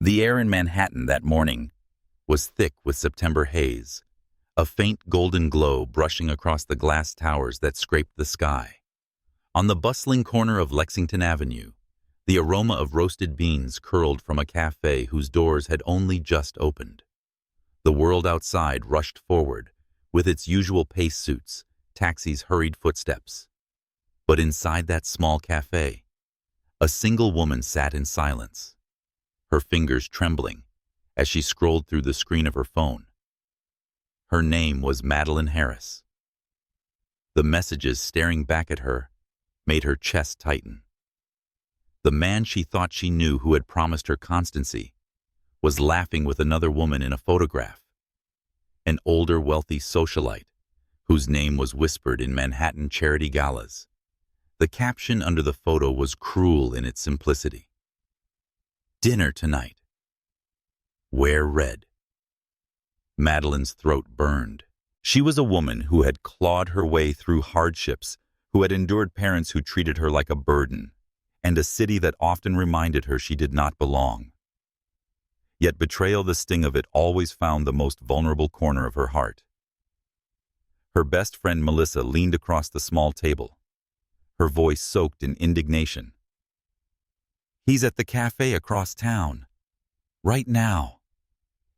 The air in Manhattan that morning was thick with September haze, a faint golden glow brushing across the glass towers that scraped the sky. On the bustling corner of Lexington Avenue, the aroma of roasted beans curled from a café whose doors had only just opened. The world outside rushed forward, with its usual pace suits, taxis' hurried footsteps. But inside that small café, a single woman sat in silence, her fingers trembling as she scrolled through the screen of her phone. Her name was Madelyn Harris. The messages staring back at her made her chest tighten. The man she thought she knew, who had promised her constancy, was laughing with another woman in a photograph, an older, wealthy socialite whose name was whispered in Manhattan charity galas. The caption under the photo was cruel in its simplicity. "Dinner tonight. Wear red." Madelyn's throat burned. She was a woman who had clawed her way through hardships, who had endured parents who treated her like a burden, and a city that often reminded her she did not belong. Yet betrayal, the sting of it, always found the most vulnerable corner of her heart. Her best friend Melissa leaned across the small table, her voice soaked in indignation. "He's at the cafe across town. Right now.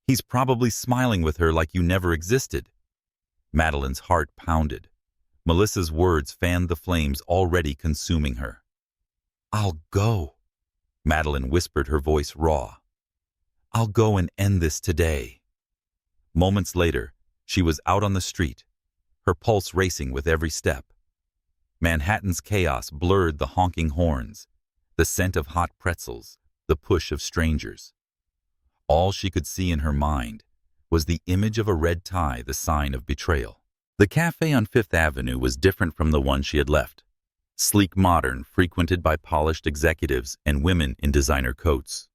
He's probably smiling with her like you never existed." Madelyn's heart pounded. Melissa's words fanned the flames already consuming her. "I'll go," Madelyn whispered, her voice raw. "I'll go and end this today." Moments later, she was out on the street, her pulse racing with every step. Manhattan's chaos blurred the honking horns, the scent of hot pretzels, the push of strangers. All she could see in her mind was the image of a red tie, the sign of betrayal. The cafe on Fifth Avenue was different from the one she had left. Sleek, modern, frequented by polished executives and women in designer coats.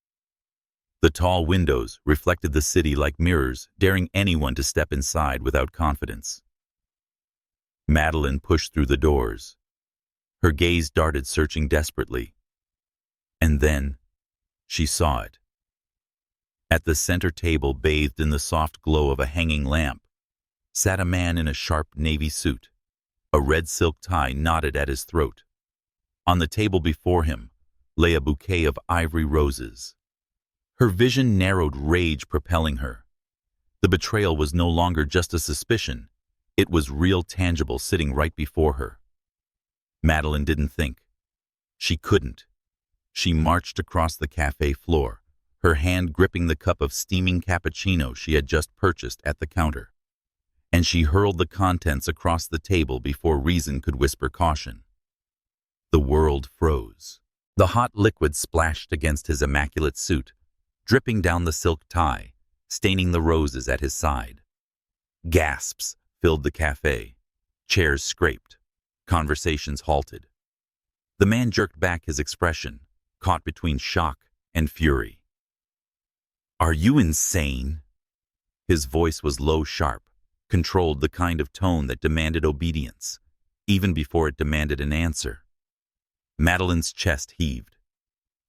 The tall windows reflected the city like mirrors, daring anyone to step inside without confidence. Madelyn pushed through the doors. Her gaze darted, searching desperately. And then she saw it. At the center table, bathed in the soft glow of a hanging lamp, sat a man in a sharp navy suit, a red silk tie knotted at his throat. On the table before him lay a bouquet of ivory roses. Her vision narrowed, rage propelling her. The betrayal was no longer just a suspicion. It was real, tangible, sitting right before her. Madelyn didn't think. She couldn't. She marched across the cafe floor, her hand gripping the cup of steaming cappuccino she had just purchased at the counter. And she hurled the contents across the table before reason could whisper caution. The world froze. The hot liquid splashed against his immaculate suit, dripping down the silk tie, staining the roses at his side. Gasps filled the cafe. Chairs scraped. Conversations halted. The man jerked back his expression, caught between shock and fury. "Are you insane?" His voice was low, sharp, controlled, the kind of tone that demanded obedience, even before it demanded an answer. Madelyn's chest heaved.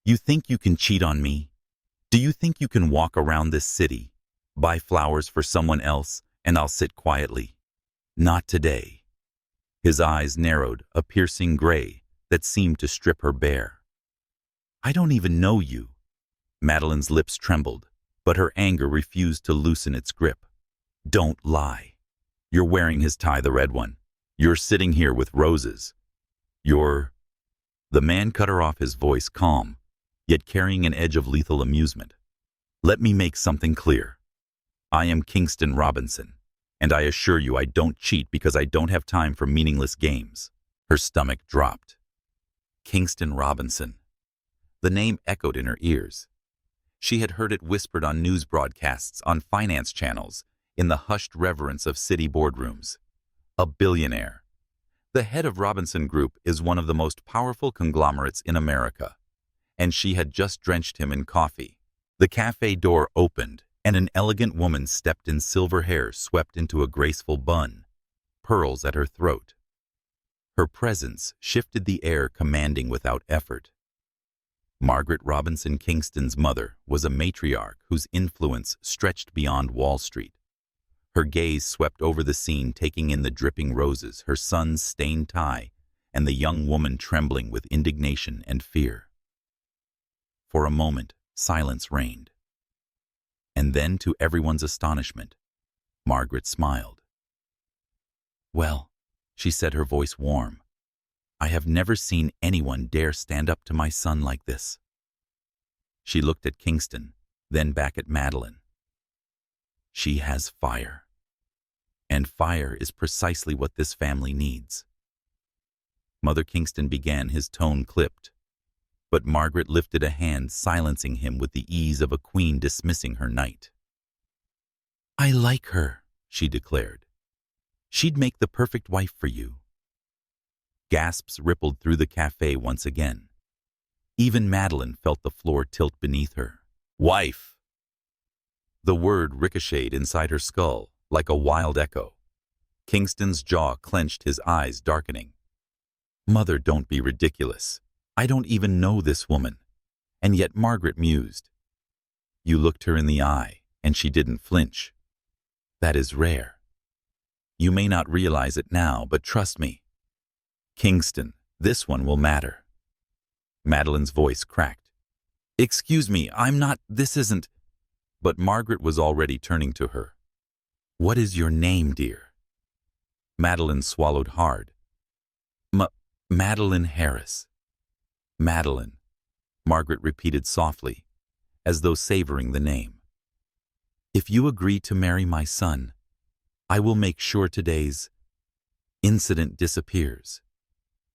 "You think you can cheat on me? Do you think you can walk around this city, buy flowers for someone else, and I'll sit quietly? Not today." His eyes narrowed, a piercing gray that seemed to strip her bare. "I don't even know you." Madelyn's lips trembled, but her anger refused to loosen its grip. "Don't lie. You're wearing his tie, the red one. You're sitting here with roses. You're—" The man cut her off, his voice calm, yet carrying an edge of lethal amusement. "Let me make something clear. I am Kingston Robinson, and I assure you I don't cheat because I don't have time for meaningless games." Her stomach dropped. Kingston Robinson. The name echoed in her ears. She had heard it whispered on news broadcasts, on finance channels, in the hushed reverence of city boardrooms. A billionaire. The head of Robinson Group is one of the most powerful conglomerates in America, and she had just drenched him in coffee. The cafe door opened, and an elegant woman stepped in, silver hair swept into a graceful bun, pearls at her throat. Her presence shifted the air, commanding without effort. Margaret Robinson Kingston's mother was a matriarch whose influence stretched beyond Wall Street. Her gaze swept over the scene, taking in the dripping roses, her son's stained tie, and the young woman trembling with indignation and fear. For a moment, silence reigned. And then, to everyone's astonishment, Margaret smiled. "Well," she said, her voice warm, "I have never seen anyone dare stand up to my son like this." She looked at Kingston, then back at Madelyn. "She has fire. And fire is precisely what this family needs." Mother Kingston began, his tone clipped. But Margaret lifted a hand, silencing him with the ease of a queen dismissing her knight. "I like her," she declared. "She'd make the perfect wife for you." Gasps rippled through the café once again. Even Madelyn felt the floor tilt beneath her. "Wife!" The word ricocheted inside her skull like a wild echo. Kingston's jaw clenched, his eyes darkening. "Mother, don't be ridiculous. I don't even know this woman." And yet Margaret mused. "You looked her in the eye, and she didn't flinch. That is rare. You may not realize it now, but trust me. Kingston, this one will matter." Madelyn's voice cracked. "Excuse me, this isn't—" But Margaret was already turning to her. "What is your name, dear?" Madelyn swallowed hard. Madelyn Harris." "Madelyn," Margaret repeated softly, as though savoring the name. "If you agree to marry my son, I will make sure today's incident disappears.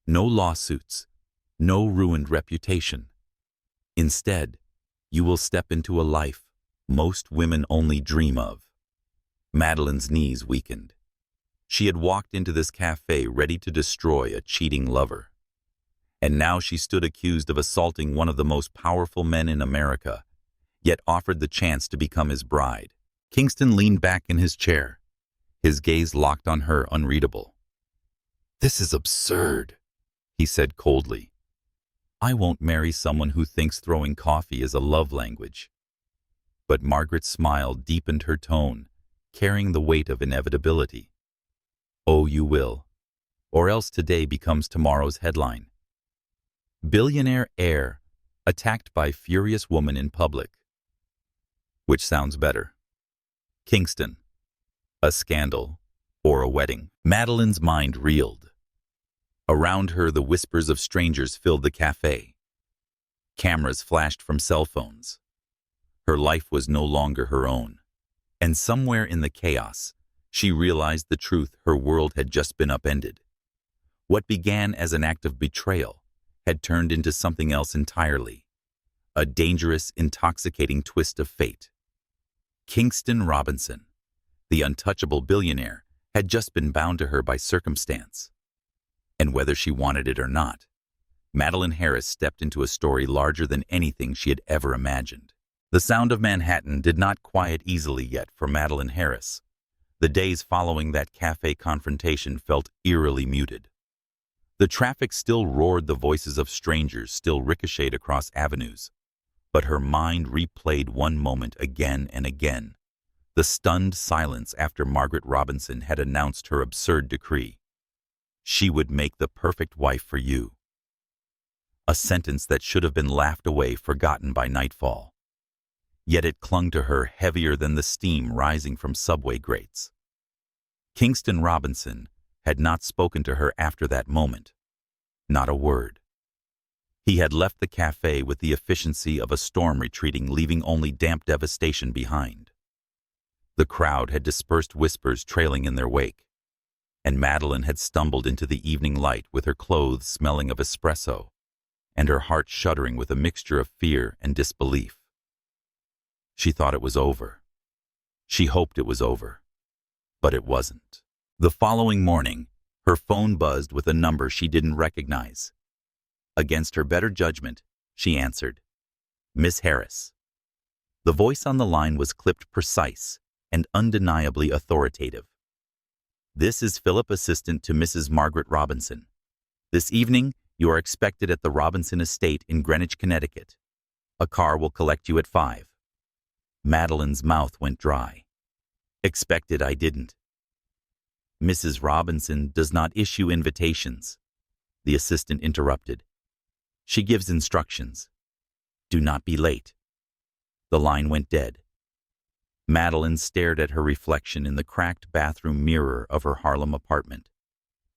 No lawsuits, no ruined reputation. Instead, you will step into a life most women only dream of." Madelyn's knees weakened. She had walked into this café ready to destroy a cheating lover. And now she stood accused of assaulting one of the most powerful men in America, yet offered the chance to become his bride. Kingston leaned back in his chair, his gaze locked on her, unreadable. "This is absurd," he said coldly. "I won't marry someone who thinks throwing coffee is a love language." But Margaret's smile deepened her tone, carrying the weight of inevitability. "Oh, you will. Or else today becomes tomorrow's headline. Billionaire heir attacked by furious woman in public." Which sounds better? Kingston. A scandal or a wedding? Madelyn's mind reeled. Around her, the whispers of strangers filled the café. Cameras flashed from cell phones. Her life was no longer her own. And somewhere in the chaos, she realized the truth: her world had just been upended. What began as an act of betrayal had turned into something else entirely. A dangerous, intoxicating twist of fate. Kingston Robinson, the untouchable billionaire, had just been bound to her by circumstance. And whether she wanted it or not, Madelyn Harris stepped into a story larger than anything she had ever imagined. The sound of Manhattan did not quiet easily yet for Madelyn Harris. The days following that cafe confrontation felt eerily muted. The traffic still roared, the voices of strangers still ricocheted across avenues. But her mind replayed one moment again and again. The stunned silence after Margaret Robinson had announced her absurd decree. "She would make the perfect wife for you." A sentence that should have been laughed away, forgotten by nightfall. Yet it clung to her heavier than the steam rising from subway grates. Kingston Robinson had not spoken to her after that moment. Not a word. He had left the café with the efficiency of a storm retreating, leaving only damp devastation behind. The crowd had dispersed, whispers trailing in their wake, and Madelyn had stumbled into the evening light with her clothes smelling of espresso and her heart shuddering with a mixture of fear and disbelief. She thought it was over. She hoped it was over. But it wasn't. The following morning, her phone buzzed with a number she didn't recognize. Against her better judgment, she answered. "Miss Harris." The voice on the line was clipped, precise, and undeniably authoritative. "This is Philip, assistant to Mrs. Margaret Robinson. This evening, You are expected at the Robinson estate in Greenwich, Connecticut. A car will collect you at 5. Madelyn's mouth went dry. Expected I didn't. Mrs. Robinson does not issue invitations, the assistant interrupted. She gives instructions. Do not be late. The line went dead. Madelyn stared at her reflection in the cracked bathroom mirror of her Harlem apartment.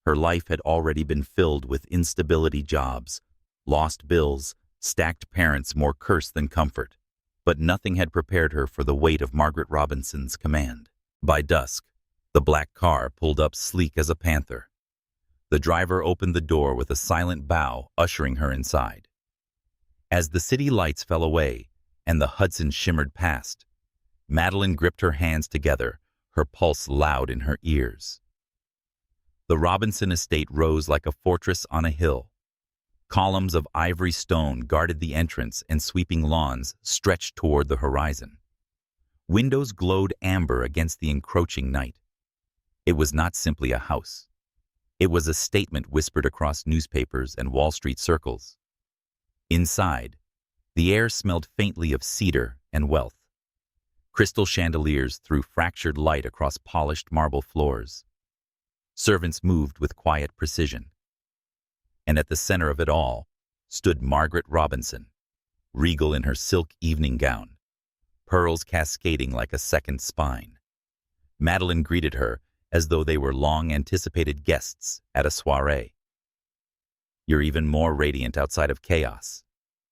Her life had already been filled with instability, jobs, lost bills, stacked parents, more curse than comfort. But nothing had prepared her for the weight of Margaret Robinson's command. By dusk, the black car pulled up sleek as a panther. The driver opened the door with a silent bow, ushering her inside. As the city lights fell away and the Hudson shimmered past, Madelyn gripped her hands together, her pulse loud in her ears. The Robinson estate rose like a fortress on a hill. Columns of ivory stone guarded the entrance and sweeping lawns stretched toward the horizon. Windows glowed amber against the encroaching night. It was not simply a house. It was a statement whispered across newspapers and Wall Street circles. Inside, the air smelled faintly of cedar and wealth. Crystal chandeliers threw fractured light across polished marble floors. Servants moved with quiet precision. And at the center of it all stood Margaret Robinson, regal in her silk evening gown, pearls cascading like a second spine. Madelyn greeted her as though they were long-anticipated guests at a soiree. You're even more radiant outside of chaos.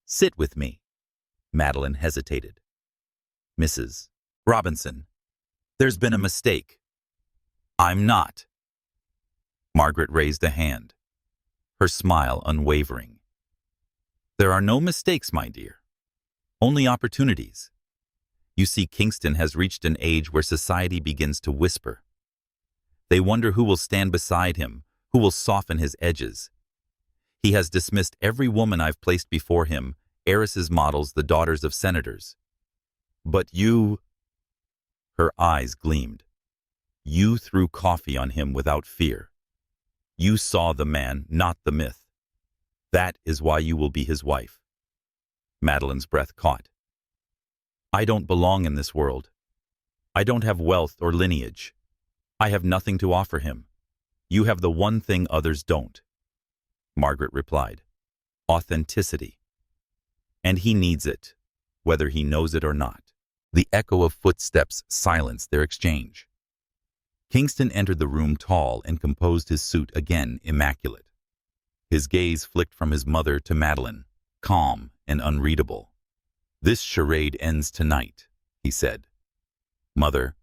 Sit with me. Madelyn hesitated. Mrs. Robinson, there's been a mistake. I'm not. Margaret raised a hand, her smile unwavering. There are no mistakes, my dear. Only opportunities. You see, Kingston has reached an age where society begins to whisper. They wonder who will stand beside him, who will soften his edges. He has dismissed every woman I've placed before him, heiresses, models, the daughters of senators. But you... Her eyes gleamed. You threw coffee on him without fear. You saw the man, not the myth. That is why you will be his wife. Madelyn's breath caught. I don't belong in this world. I don't have wealth or lineage. I have nothing to offer him. You have the one thing others don't. Margaret replied. Authenticity. And he needs it, whether he knows it or not. The echo of footsteps silenced their exchange. Kingston entered the room tall and composed, his suit again immaculate. His gaze flicked from his mother to Madelyn, calm and unreadable. This charade ends tonight, he said. Mother,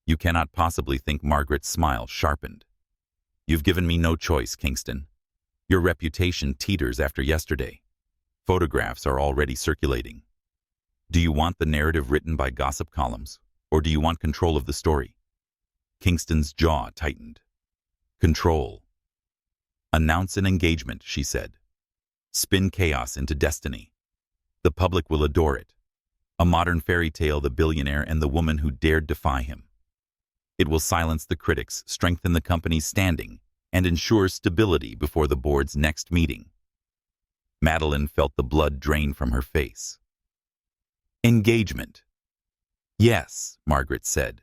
you cannot possibly think. Margaret's smile sharpened. You've given me no choice, Kingston. Your reputation teeters after yesterday. Photographs are already circulating. Do you want the narrative written by gossip columns, or do you want control of the story? Kingston's jaw tightened. Control. Announce an engagement, she said. Spin chaos into destiny. The public will adore it. A modern fairy tale, the billionaire and the woman who dared defy him. It will silence the critics, strengthen the company's standing, and ensure stability before the board's next meeting. Madelyn felt the blood drain from her face. Engagement. Yes, Margaret said.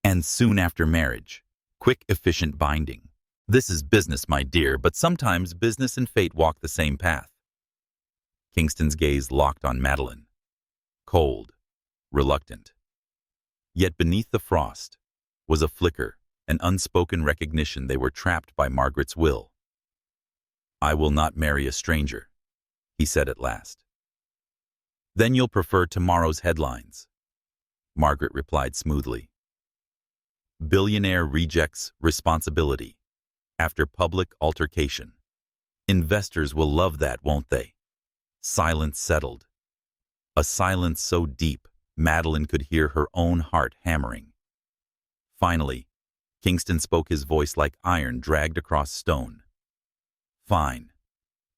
And soon after marriage. Quick, efficient binding. This is business, my dear, but sometimes business and fate walk the same path. Kingston's gaze locked on Madelyn. Cold, reluctant. Yet beneath the frost was a flicker, an unspoken recognition they were trapped by Margaret's will. I will not marry a stranger, he said at last. Then you'll prefer tomorrow's headlines, Margaret replied smoothly. Billionaire rejects responsibility after public altercation. Investors will love that, won't they? Silence settled. A silence so deep, Madelyn could hear her own heart hammering. Finally, Kingston spoke, his voice like iron dragged across stone. Fine.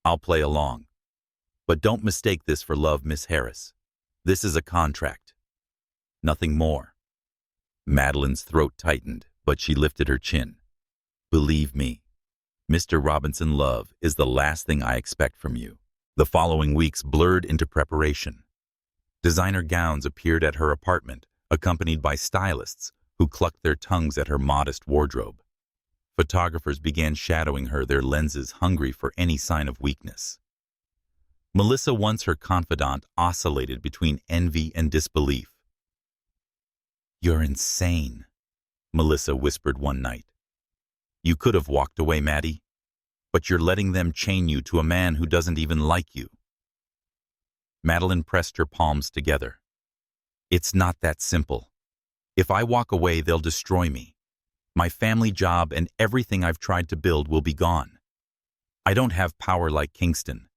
I'll play along. But don't mistake this for love, Miss Harris. This is a contract. Nothing more. Madelyn's throat tightened, but she lifted her chin. Believe me, Mr. Robinson, love is the last thing I expect from you. The following weeks blurred into preparation. Designer gowns appeared at her apartment, accompanied by stylists who clucked their tongues at her modest wardrobe. Photographers began shadowing her, their lenses hungry for any sign of weakness. Melissa, once her confidant, oscillated between envy and disbelief. "You're insane," Melissa whispered one night. "You could have walked away, Maddie, but you're letting them chain you to a man who doesn't even like you." Madelyn pressed her palms together. "It's not that simple. If I walk away, they'll destroy me. My family, job, and everything I've tried to build will be gone. I don't have power like Kingston.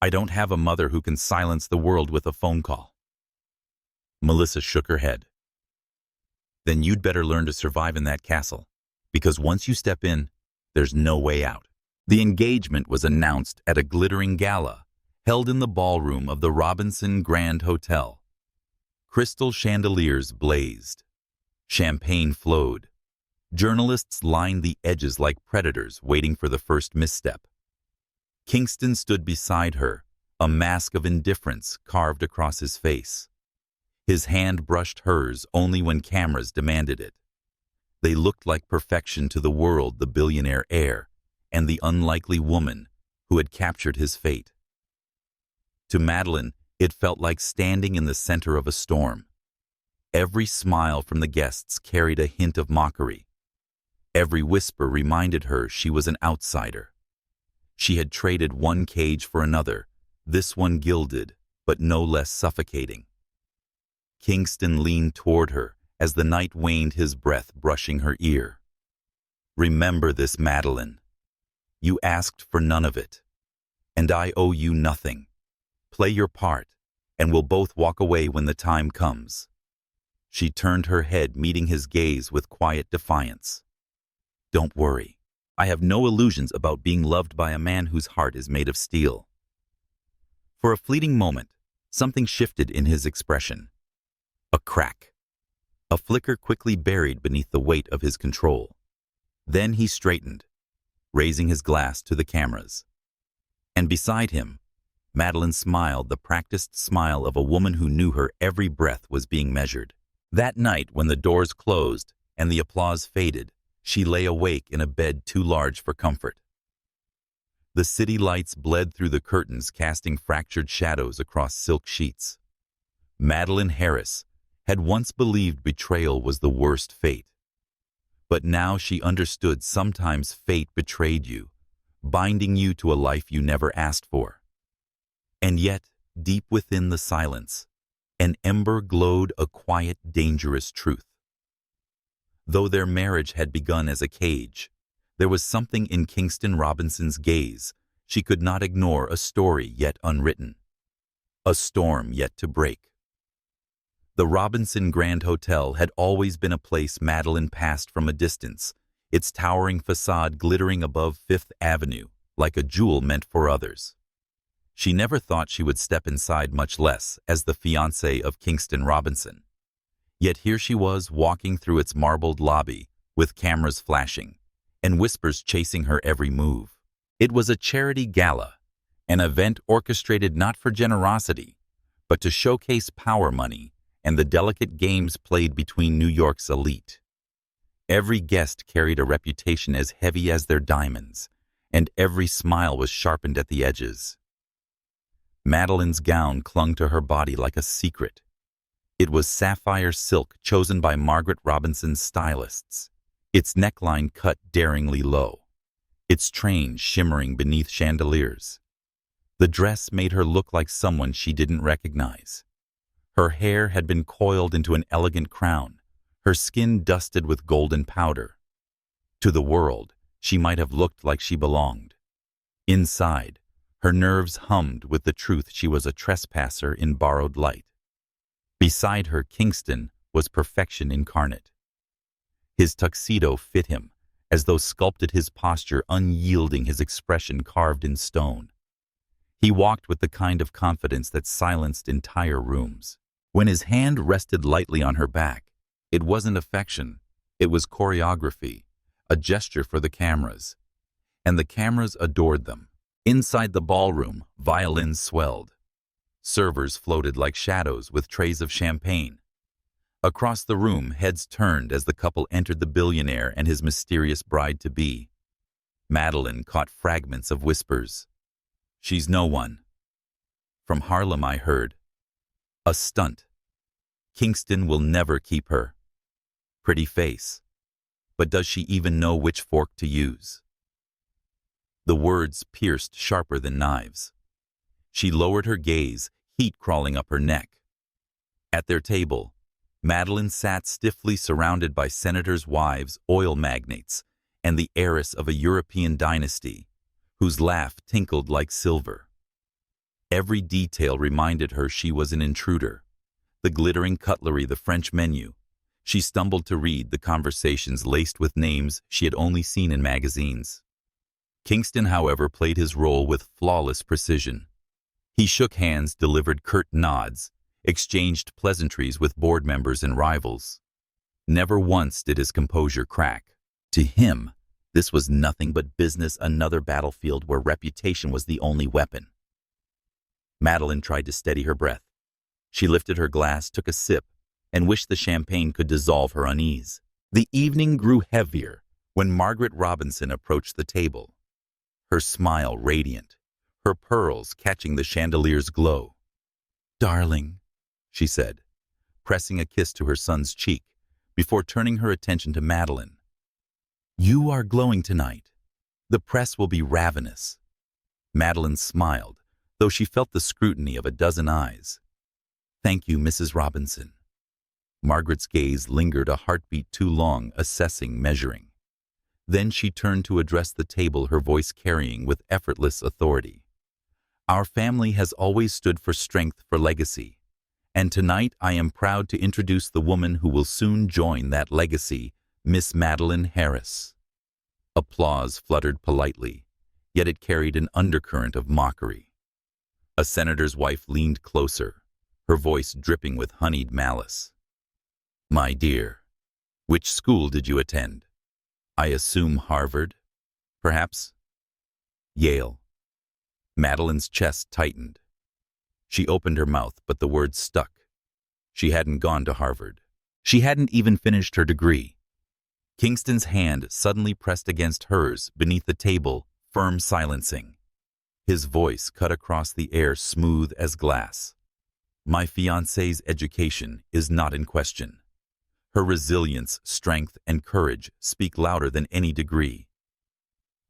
I don't have a mother who can silence the world with a phone call." Melissa shook her head. "Then you'd better learn to survive in that castle, because once you step in, there's no way out." The engagement was announced at a glittering gala held in the ballroom of the Robinson Grand Hotel. Crystal chandeliers blazed. Champagne flowed. Journalists lined the edges like predators waiting for the first misstep. Kingston stood beside her, a mask of indifference carved across his face. His hand brushed hers only when cameras demanded it. They looked like perfection to the world, the billionaire heir and the unlikely woman who had captured his fate. To Madelyn, it felt like standing in the center of a storm. Every smile from the guests carried a hint of mockery. Every whisper reminded her she was an outsider. She had traded one cage for another, this one gilded, but no less suffocating. Kingston leaned toward her as the night waned, his breath brushing her ear. "Remember this, Madelyn. You asked for none of it, and I owe you nothing. Play your part, and we'll both walk away when the time comes." She turned her head, meeting his gaze with quiet defiance. "Don't worry. I have no illusions about being loved by a man whose heart is made of steel." For a fleeting moment, something shifted in his expression. A crack. A flicker quickly buried beneath the weight of his control. Then he straightened, raising his glass to the cameras. And beside him, Madelyn smiled, the practiced smile of a woman who knew her every breath was being measured. That night, when the doors closed and the applause faded, she lay awake in a bed too large for comfort. The city lights bled through the curtains, casting fractured shadows across silk sheets. Madelyn Harris had once believed betrayal was the worst fate. But now she understood sometimes fate betrayed you, binding you to a life you never asked for. And yet, deep within the silence, an ember glowed, a quiet, dangerous truth. Though their marriage had begun as a cage, there was something in Kingston Robinson's gaze she could not ignore, a story yet unwritten, a storm yet to break. The Robinson Grand Hotel had always been a place Madelyn passed from a distance, its towering facade glittering above Fifth Avenue like a jewel meant for others. She never thought she would step inside, much less as the fiancée of Kingston Robinson. Yet here she was, walking through its marbled lobby, with cameras flashing, and whispers chasing her every move. It was a charity gala, an event orchestrated not for generosity, but to showcase power money and the delicate games played between New York's elite. Every guest carried a reputation as heavy as their diamonds, and every smile was sharpened at the edges. Madelyn's gown clung to her body like a secret. It was sapphire silk chosen by Margaret Robinson's stylists, its neckline cut daringly low, its train shimmering beneath chandeliers. The dress made her look like someone she didn't recognize. Her hair had been coiled into an elegant crown, her skin dusted with golden powder. To the world, she might have looked like she belonged. Inside, her nerves hummed with the truth she was a trespasser in borrowed light. Beside her, Kingston was perfection incarnate. His tuxedo fit him, as though sculpted, his posture unyielding, his expression carved in stone. He walked with the kind of confidence that silenced entire rooms. When his hand rested lightly on her back, it wasn't affection, it was choreography, a gesture for the cameras. and the cameras adored them. Inside the ballroom, violins swelled. Servers floated like shadows with trays of champagne. Across the room, heads turned as the couple entered the billionaire and his mysterious bride-to-be. Madelyn caught fragments of whispers. "She's no one." From Harlem, I heard. "A stunt. Kingston will never keep her." Pretty face. But does she even know which fork to use? The words pierced sharper than knives. She lowered her gaze, heat crawling up her neck. At their table, Madelyn sat stiffly surrounded by senators' wives, oil magnates, and the heiress of a European dynasty, whose laugh tinkled like silver. Every detail reminded her she was an intruder. The glittering cutlery, the French menu. She stumbled to read the conversations laced with names she had only seen in magazines. Kingston, however, played his role with flawless precision. He shook hands, delivered curt nods, exchanged pleasantries with board members and rivals. Never once did his composure crack. To him, this was nothing but business, another battlefield where reputation was the only weapon. Madelyn tried to steady her breath. She lifted her glass, took a sip, and wished the champagne could dissolve her unease. The evening grew heavier when Margaret Robinson approached the table, her smile radiant, her pearls catching the chandelier's glow. "Darling," she said, pressing a kiss to her son's cheek before turning her attention to Madelyn. "You are glowing tonight. The press will be ravenous." Madelyn smiled, though she felt the scrutiny of a dozen eyes. "Thank you, Mrs. Robinson." Margaret's gaze lingered a heartbeat too long, assessing, measuring. Then she turned to address the table, her voice carrying with effortless authority. "Our family has always stood for strength, for legacy. And tonight I am proud to introduce the woman who will soon join that legacy, Miss Madelyn Harris." Applause fluttered politely, yet it carried an undercurrent of mockery. A senator's wife leaned closer, her voice dripping with honeyed malice. "My dear, which school did you attend? I assume Harvard, perhaps?" "Yale." Madelyn's chest tightened. She opened her mouth, but the words stuck. She hadn't gone to Harvard. She hadn't even finished her degree. Kingston's hand suddenly pressed against hers beneath the table, firm, silencing. His voice cut across the air, smooth as glass. "My fiancée's education is not in question. Her resilience, strength, and courage speak louder than any degree."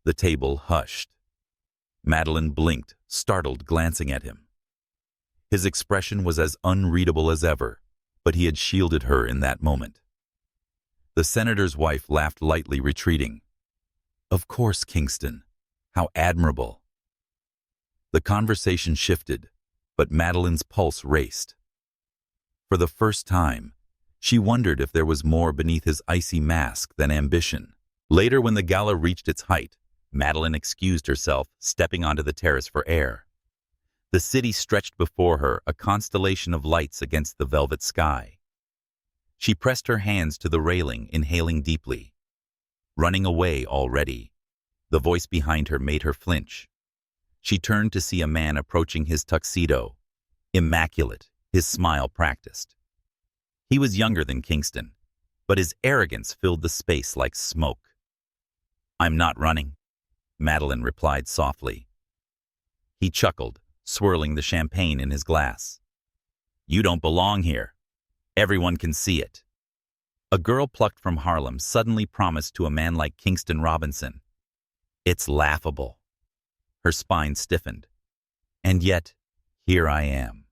The table hushed. Madelyn blinked, startled, glancing at him. His expression was as unreadable as ever, but he had shielded her in that moment. The senator's wife laughed lightly, retreating. "Of course, Kingston. How admirable." The conversation shifted, but Madelyn's pulse raced. For the first time, she wondered if there was more beneath his icy mask than ambition. Later, when the gala reached its height, Madelyn excused herself, stepping onto the terrace for air. The city stretched before her, a constellation of lights against the velvet sky. She pressed her hands to the railing, inhaling deeply. Running away already. The voice behind her made her flinch. She turned to see a man approaching his tuxedo, immaculate, his smile practiced. He was younger than Kingston, but his arrogance filled the space like smoke. "I'm not running," Madelyn replied softly. He chuckled, swirling the champagne in his glass. "You don't belong here. Everyone can see it." A girl plucked from Harlem suddenly promised to a man like Kingston Robinson. "It's laughable." Her spine stiffened. "And yet, here I am."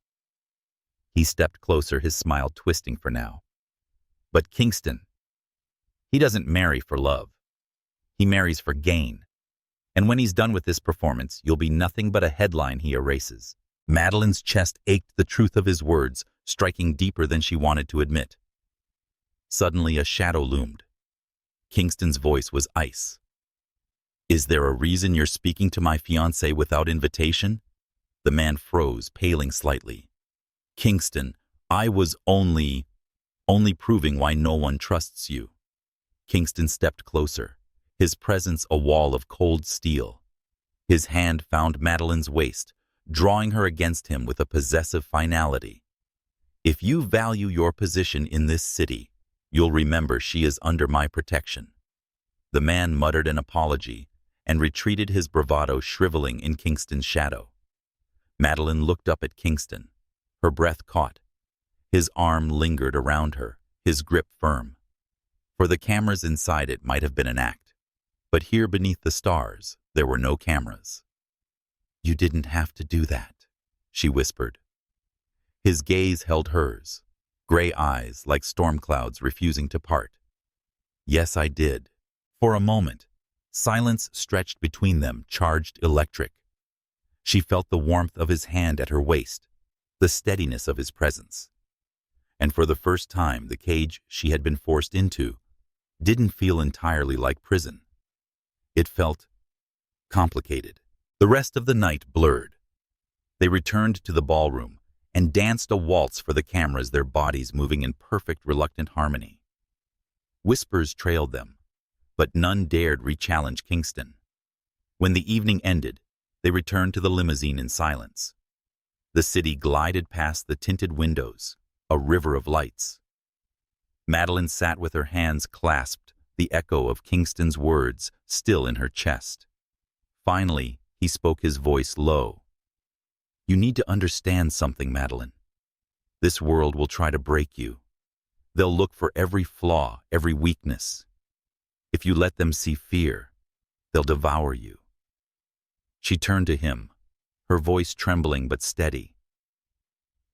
He stepped closer, his smile twisting for now. "But Kingston, he doesn't marry for love. He marries for gain. And when he's done with this performance, you'll be nothing but a headline he erases." Madelyn's chest ached, the truth of his words striking deeper than she wanted to admit. Suddenly, a shadow loomed. Kingston's voice was ice. "Is there a reason you're speaking to my fiancé without invitation?" The man froze, paling slightly. "Kingston, I was only proving why no one trusts you." Kingston stepped closer, his presence a wall of cold steel. His hand found Madelyn's waist, drawing her against him with a possessive finality. "If you value your position in this city, you'll remember she is under my protection." The man muttered an apology and retreated, his bravado shriveling in Kingston's shadow. Madelyn looked up at Kingston, her breath caught. His arm lingered around her, his grip firm. For the cameras inside it might have been an act, but here beneath the stars, there were no cameras. "You didn't have to do that," she whispered. His gaze held hers, gray eyes like storm clouds refusing to part. "Yes, I did." For a moment, silence stretched between them, charged electric. She felt the warmth of his hand at her waist, the steadiness of his presence. And for the first time, the cage she had been forced into didn't feel entirely like prison. It felt complicated. The rest of the night blurred. They returned to the ballroom and danced a waltz for the cameras, their bodies moving in perfect, reluctant harmony. Whispers trailed them, but none dared re-challenge Kingston. When the evening ended, they returned to the limousine in silence. The city glided past the tinted windows, a river of lights. Madelyn sat with her hands clasped, the echo of Kingston's words still in her chest. Finally, he spoke, his voice low. "You need to understand something, Madelyn. This world will try to break you. They'll look for every flaw, every weakness. If you let them see fear, they'll devour you." She turned to him, her voice trembling but steady.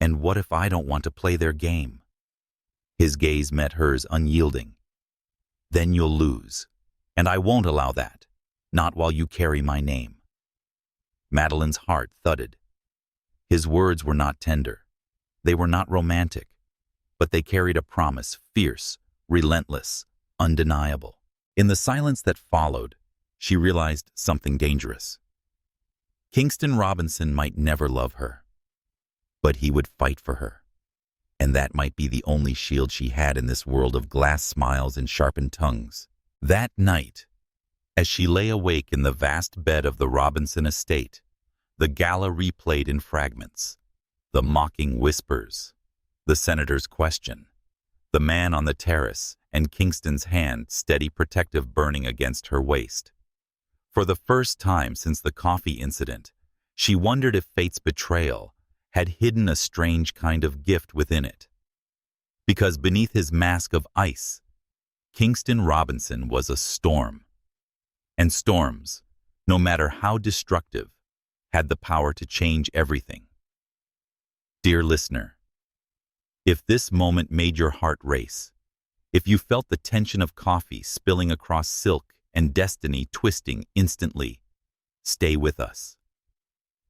"And what if I don't want to play their game?" His gaze met hers, unyielding. "Then you'll lose, and I won't allow that, not while you carry my name." Madelyn's heart thudded. His words were not tender. They were not romantic, but they carried a promise, fierce, relentless, undeniable. In the silence that followed, she realized something dangerous. Kingston Robinson might never love her, but he would fight for her. And that might be the only shield she had in this world of glass smiles and sharpened tongues. That night, as she lay awake in the vast bed of the Robinson estate, the gala replayed in fragments. The mocking whispers, the senator's question, the man on the terrace, and Kingston's hand, steady, protective, burning against her waist. For the first time since the coffee incident, she wondered if fate's betrayal had hidden a strange kind of gift within it. Because beneath his mask of ice, Kingston Robinson was a storm. And storms, no matter how destructive, had the power to change everything. Dear listener, if this moment made your heart race, if you felt the tension of coffee spilling across silk and destiny twisting instantly, stay with us.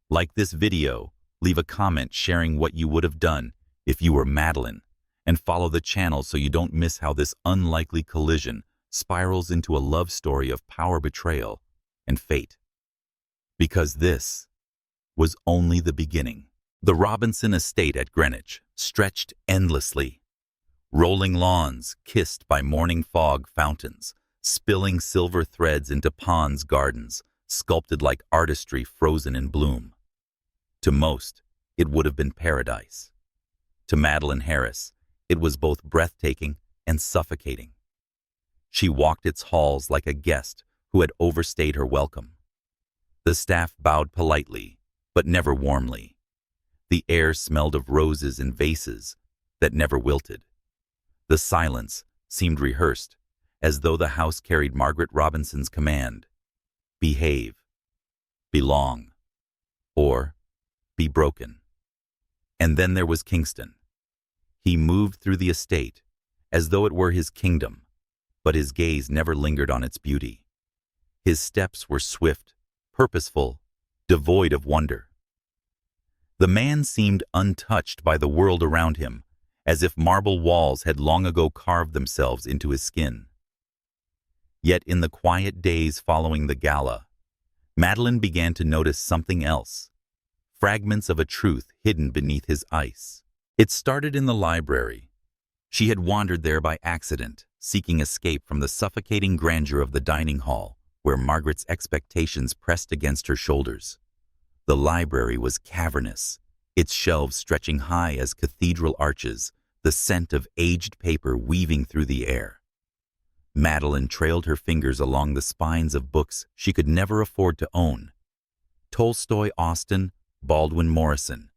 Like this video, leave a comment sharing what you would have done if you were Madelyn, and follow the channel so you don't miss how this unlikely collision spirals into a love story of power, betrayal, and fate. Because this was only the beginning. The Robinson estate at Greenwich stretched endlessly. Rolling lawns kissed by morning fog fountains, spilling silver threads into ponds, gardens, sculpted like artistry frozen in bloom. To most, it would have been paradise. To Madelyn Harris, it was both breathtaking and suffocating. She walked its halls like a guest who had overstayed her welcome. The staff bowed politely, but never warmly. The air smelled of roses in vases that never wilted. The silence seemed rehearsed, as though the house carried Margaret Robinson's command: behave, belong, or be broken. And then there was Kingston. He moved through the estate as though it were his kingdom, but his gaze never lingered on its beauty. His steps were swift, purposeful, devoid of wonder. The man seemed untouched by the world around him, as if marble walls had long ago carved themselves into his skin. Yet in the quiet days following the gala, Madelyn began to notice something else, fragments of a truth hidden beneath his ice. It started in the library. She had wandered there by accident, seeking escape from the suffocating grandeur of the dining hall, where Margaret's expectations pressed against her shoulders. The library was cavernous, its shelves stretching high as cathedral arches, the scent of aged paper weaving through the air. Madelyn trailed her fingers along the spines of books she could never afford to own. Tolstoy, Austen, Baldwin, Morrison.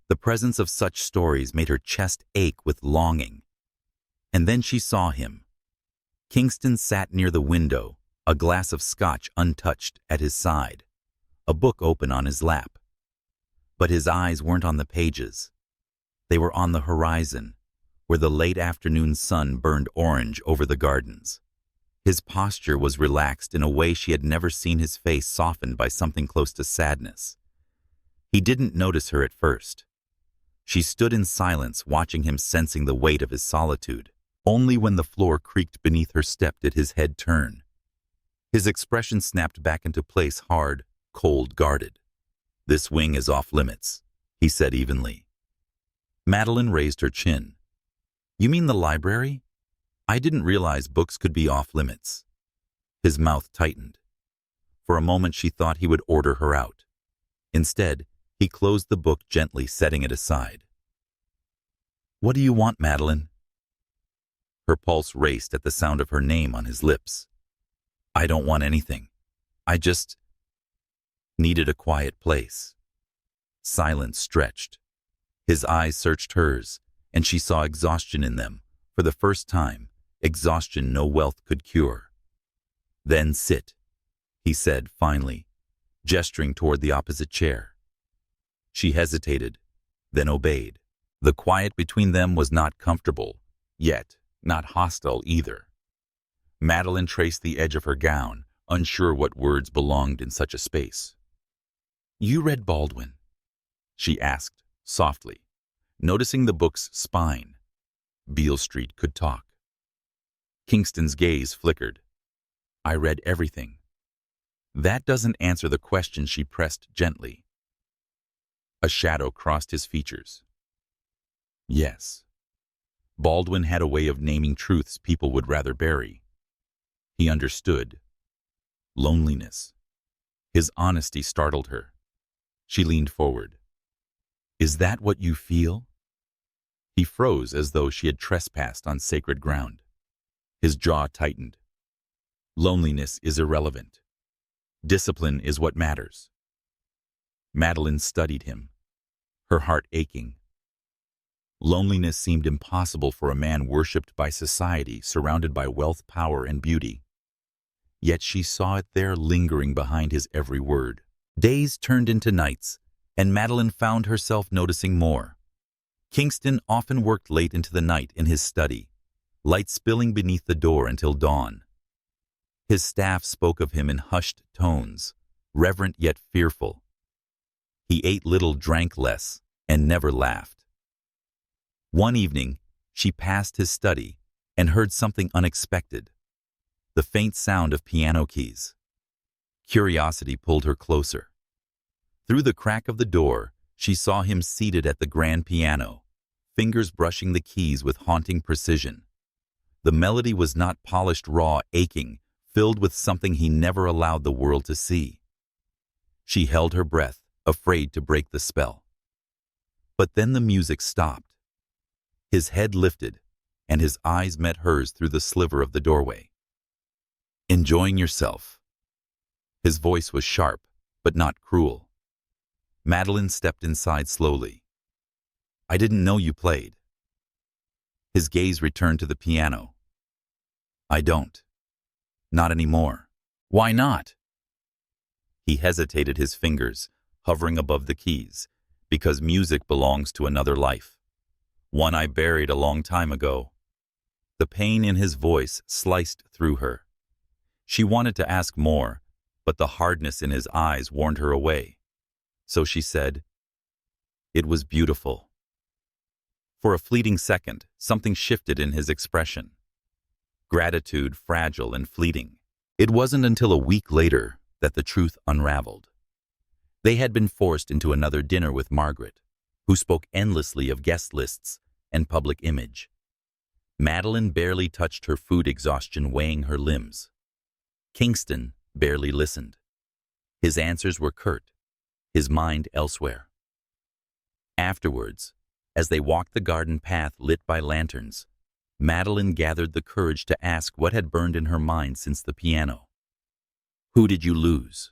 The presence of such stories made her chest ache with longing. And then she saw him. Kingston sat near the window, a glass of scotch untouched at his side, a book open on his lap. But his eyes weren't on the pages. They were on the horizon, where the late afternoon sun burned orange over the gardens. His posture was relaxed in a way she had never seen his face softened by something close to sadness. He didn't notice her at first. She stood in silence, watching him, sensing the weight of his solitude. Only when the floor creaked beneath her step did his head turn. His expression snapped back into place, hard, cold, guarded. "This wing is off limits," he said evenly. Madelyn raised her chin. "You mean the library? I didn't realize books could be off limits." His mouth tightened. For a moment she thought he would order her out. Instead, he closed the book gently, setting it aside. "What do you want, Madelyn?" Her pulse raced at the sound of her name on his lips. "I don't want anything. I just needed a quiet place." Silence stretched. His eyes searched hers, and she saw exhaustion in them, for the first time, exhaustion no wealth could cure. "Then sit," he said finally, gesturing toward the opposite chair. She hesitated, then obeyed. The quiet between them was not comfortable, yet not hostile either. Madelyn traced the edge of her gown, unsure what words belonged in such a space. "You read Baldwin?" she asked, softly, noticing the book's spine. Beale Street could talk. Kingston's gaze flickered. "I read everything." "That doesn't answer the question," she pressed gently. A shadow crossed his features. "Yes." Baldwin had a way of naming truths people would rather bury. He understood. Loneliness. His honesty startled her. She leaned forward. "Is that what you feel?" He froze as though she had trespassed on sacred ground. His jaw tightened. "Loneliness is irrelevant. Discipline is what matters." Madelyn studied him, her heart aching. Loneliness seemed impossible for a man worshipped by society, surrounded by wealth, power, and beauty. Yet she saw it there, lingering behind his every word. Days turned into nights, and Madelyn found herself noticing more. Kingston often worked late into the night in his study, light spilling beneath the door until dawn. His staff spoke of him in hushed tones, reverent yet fearful. He ate little, drank less, and never laughed. One evening, she passed his study and heard something unexpected, the faint sound of piano keys. Curiosity pulled her closer. Through the crack of the door, she saw him seated at the grand piano, fingers brushing the keys with haunting precision. The melody was not polished, raw, aching, filled with something he never allowed the world to see. She held her breath, afraid to break the spell. But then the music stopped. His head lifted, and his eyes met hers through the sliver of the doorway. "Enjoying yourself?" His voice was sharp, but not cruel. Madelyn stepped inside slowly. "I didn't know you played." His gaze returned to the piano. "I don't. Not anymore." "Why not?" He hesitated, his fingers hovering above the keys. "Because music belongs to another life. One I buried a long time ago." The pain in his voice sliced through her. She wanted to ask more, but the hardness in his eyes warned her away. So she said, "It was beautiful." For a fleeting second, something shifted in his expression. Gratitude, fragile and fleeting. It wasn't until a week later that the truth unraveled. They had been forced into another dinner with Margaret, who spoke endlessly of guest lists and public image. Madelyn barely touched her food, exhaustion weighing her limbs. Kingston barely listened. His answers were curt, his mind elsewhere. Afterwards, as they walked the garden path lit by lanterns, Madelyn gathered the courage to ask what had burned in her mind since the piano. "Who did you lose?"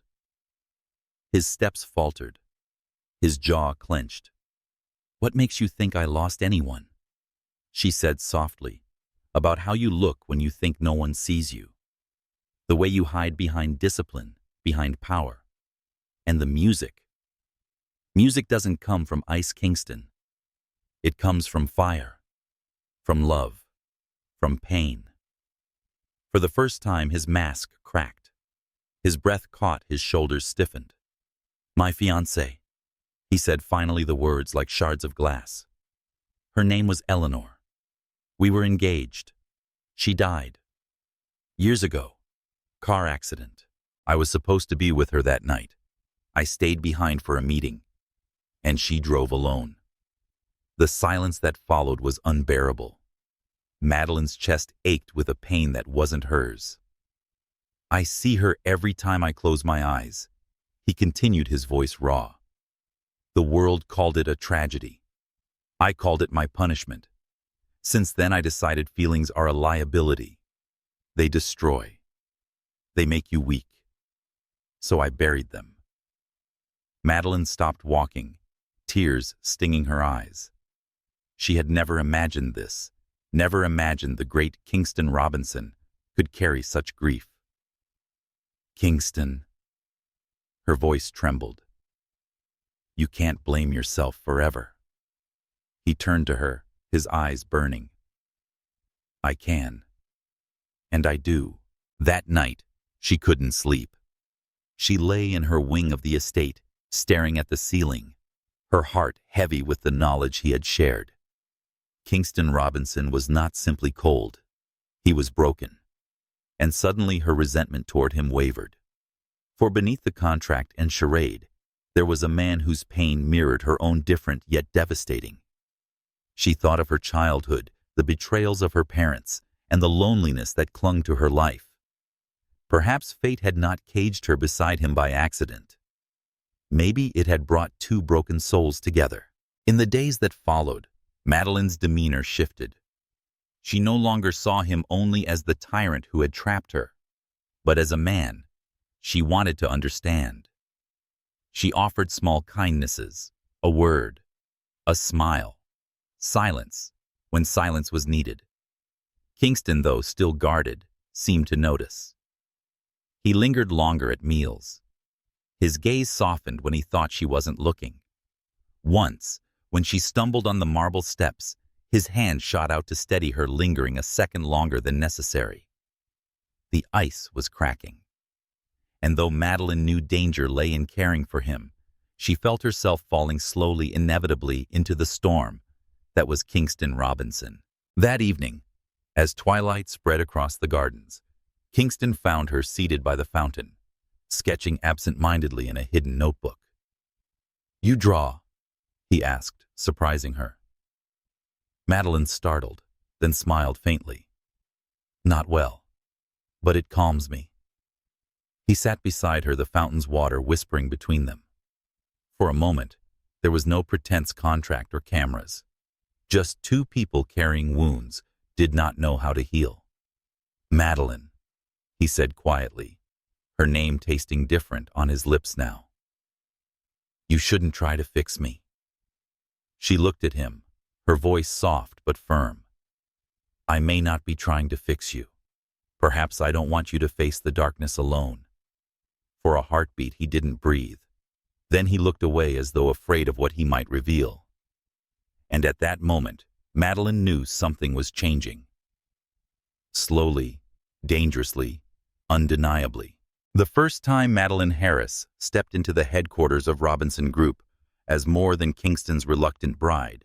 His steps faltered. His jaw clenched. "What makes you think I lost anyone?" She said softly, "About how you look when you think no one sees you. The way you hide behind discipline, behind power. And the music. Music doesn't come from ice, Kingston. It comes from fire, from love, from pain." For the first time, his mask cracked. His breath caught, his shoulders stiffened. "My fiancée," he said, finally, the words like shards of glass. "Her name was Eleanor. We were engaged. She died. Years ago. Car accident. I was supposed to be with her that night. I stayed behind for a meeting, and she drove alone." The silence that followed was unbearable. Madelyn's chest ached with a pain that wasn't hers. "I see her every time I close my eyes," he continued, his voice raw. "The world called it a tragedy. I called it my punishment. Since then I decided feelings are a liability. They destroy. They make you weak. So I buried them." Madelyn stopped walking, tears stinging her eyes. She had never imagined this, never imagined the great Kingston Robinson could carry such grief. "Kingston," her voice trembled. "You can't blame yourself forever." He turned to her, his eyes burning. "I can. And I do." That night, she couldn't sleep. She lay in her wing of the estate, staring at the ceiling, her heart heavy with the knowledge he had shared. Kingston Robinson was not simply cold. He was broken. And suddenly her resentment toward him wavered. For beneath the contract and charade, there was a man whose pain mirrored her own, different yet devastating. She thought of her childhood, the betrayals of her parents, and the loneliness that clung to her life. Perhaps fate had not caged her beside him by accident. Maybe it had brought two broken souls together. In the days that followed, Madelyn's demeanor shifted. She no longer saw him only as the tyrant who had trapped her, but as a man she wanted to understand. She offered small kindnesses, a word, a smile, silence when silence was needed. Kingston, though still guarded, seemed to notice. He lingered longer at meals. His gaze softened when he thought she wasn't looking. Once, when she stumbled on the marble steps, his hand shot out to steady her, lingering a second longer than necessary. The ice was cracking. And though Madelyn knew danger lay in caring for him, she felt herself falling slowly, inevitably, into the storm that was Kingston Robinson. That evening, as twilight spread across the gardens, Kingston found her seated by the fountain, sketching absent-mindedly in a hidden notebook. "You draw?" he asked, surprising her. Madelyn startled, then smiled faintly. "Not well, but it calms me." He sat beside her, the fountain's water whispering between them. For a moment, there was no pretense contract or cameras. Just two people carrying wounds, did not know how to heal. "Madelyn," he said quietly, her name tasting different on his lips now. "You shouldn't try to fix me." She looked at him, her voice soft but firm. "I may not be trying to fix you. Perhaps I don't want you to face the darkness alone." For a heartbeat, he didn't breathe. Then he looked away as though afraid of what he might reveal. And at that moment, Madelyn knew something was changing. Slowly, dangerously, undeniably. The first time Madelyn Harris stepped into the headquarters of Robinson Group as more than Kingston's reluctant bride,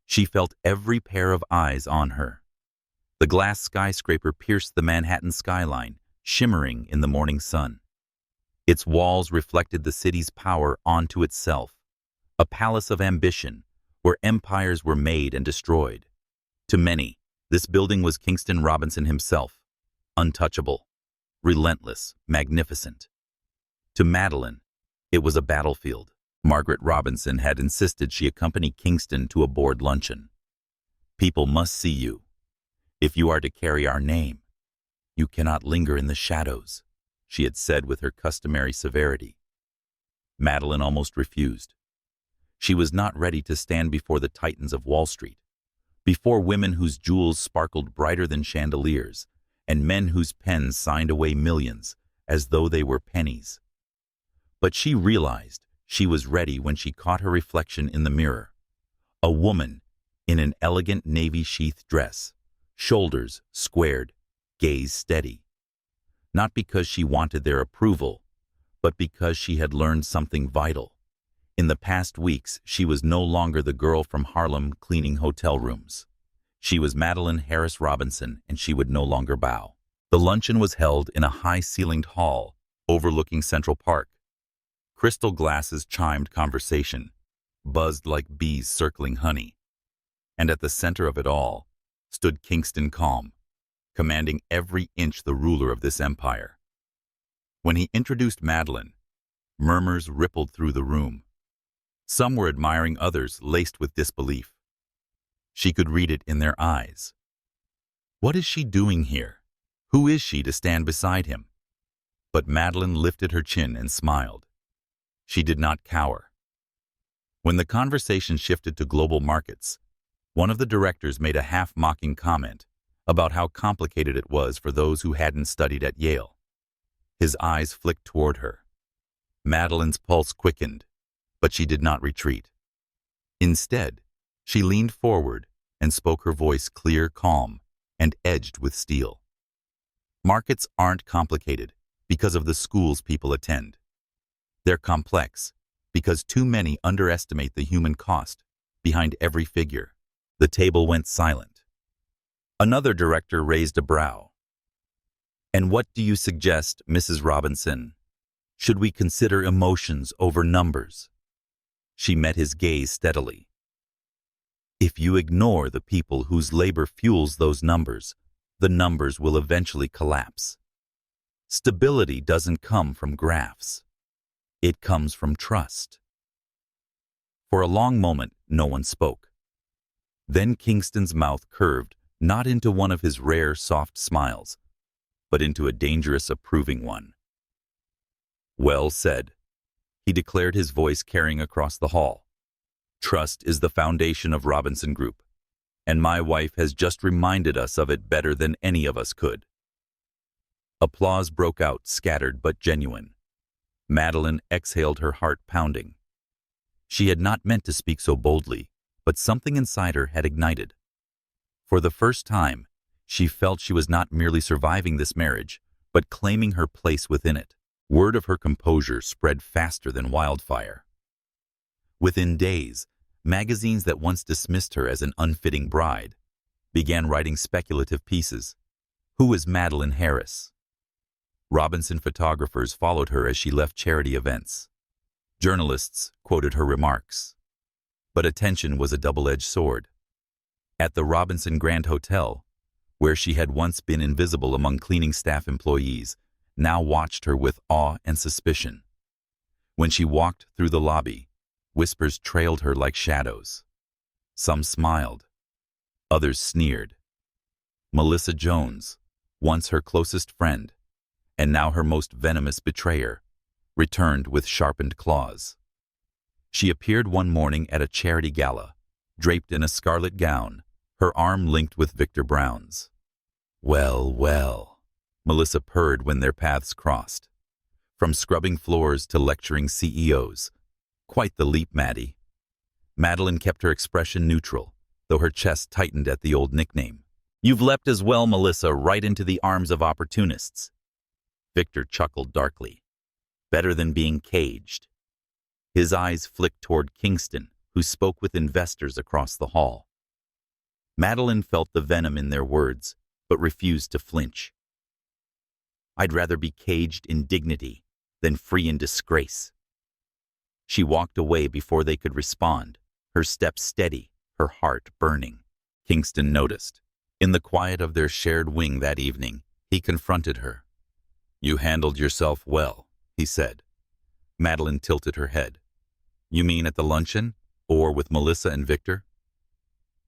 she felt every pair of eyes on her. The glass skyscraper pierced the Manhattan skyline, shimmering in the morning sun. Its walls reflected the city's power onto itself, a palace of ambition where empires were made and destroyed. To many, This building was Kingston Robinson himself, untouchable, relentless, magnificent. To Madelyn, it was a battlefield. Margaret Robinson had insisted she accompany Kingston to a board luncheon. "People must see you. If you are to carry our name, you cannot linger in the shadows," she had said with her customary severity. Madelyn almost refused. She was not ready to stand before the titans of Wall Street, before women whose jewels sparkled brighter than chandeliers, and men whose pens signed away millions as though they were pennies. But she realized she was ready when she caught her reflection in the mirror. A woman in an elegant navy sheath dress, shoulders squared, gaze steady. Not because she wanted their approval, but because she had learned something vital. In the past weeks, she was no longer the girl from Harlem cleaning hotel rooms. She was Madelyn Harris Robinson, and she would no longer bow. The luncheon was held in a high-ceilinged hall overlooking Central Park. Crystal glasses chimed conversation, buzzed like bees circling honey. And at the center of it all stood Kingston calm, commanding every inch the ruler of this empire. When he introduced Madelyn, murmurs rippled through the room. Some were admiring, others laced with disbelief. She could read it in their eyes. What is she doing here? Who is she to stand beside him? But Madelyn lifted her chin and smiled. She did not cower. When the conversation shifted to global markets, one of the directors made a half-mocking comment about how complicated it was for those who hadn't studied at Yale. His eyes flicked toward her. Madelyn's pulse quickened, but she did not retreat. Instead, she leaned forward and spoke, her voice clear, calm, and edged with steel. Markets aren't complicated because of the schools people attend. They're complex because too many underestimate the human cost behind every figure. The table went silent. Another director raised a brow. "And what do you suggest, Mrs. Robinson? Should we consider emotions over numbers?" She met his gaze steadily. "If you ignore the people whose labor fuels those numbers, the numbers will eventually collapse. Stability doesn't come from graphs. It comes from trust." For a long moment, no one spoke. Then Kingston's mouth curved, not into one of his rare, soft smiles, but into a dangerous, approving one. "Well said," he declared, his voice carrying across the hall. "Trust is the foundation of Robinson Group, and my wife has just reminded us of it better than any of us could." Applause broke out, scattered but genuine. Madelyn exhaled, her heart pounding. She had not meant to speak so boldly, but something inside her had ignited. For the first time, she felt she was not merely surviving this marriage, but claiming her place within it. Word of her composure spread faster than wildfire. Within days, magazines that once dismissed her as an unfitting bride began writing speculative pieces. "Who is Madelyn Harris?" Robinson photographers followed her as she left charity events. Journalists quoted her remarks. But attention was a double-edged sword. At the Robinson Grand Hotel, where she had once been invisible among cleaning staff, employees now watched her with awe and suspicion. When she walked through the lobby, whispers trailed her like shadows. Some smiled, others sneered. Melissa Jones, once her closest friend, and now her most venomous betrayer, returned with sharpened claws. She appeared one morning at a charity gala, draped in a scarlet gown, her arm linked with Victor Brown's. "Well, well," Melissa purred when their paths crossed. "From scrubbing floors to lecturing CEOs. Quite the leap, Maddie." Madelyn kept her expression neutral, though her chest tightened at the old nickname. "You've leapt as well, Melissa, right into the arms of opportunists." Victor chuckled darkly. "Better than being caged." His eyes flicked toward Kingston, who spoke with investors across the hall. Madelyn felt the venom in their words, but refused to flinch. "I'd rather be caged in dignity than free in disgrace." She walked away before they could respond, her steps steady, her heart burning. Kingston noticed. In the quiet of their shared wing that evening, he confronted her. "You handled yourself well," he said. Madelyn tilted her head. "You mean at the luncheon, or with Melissa and Victor?"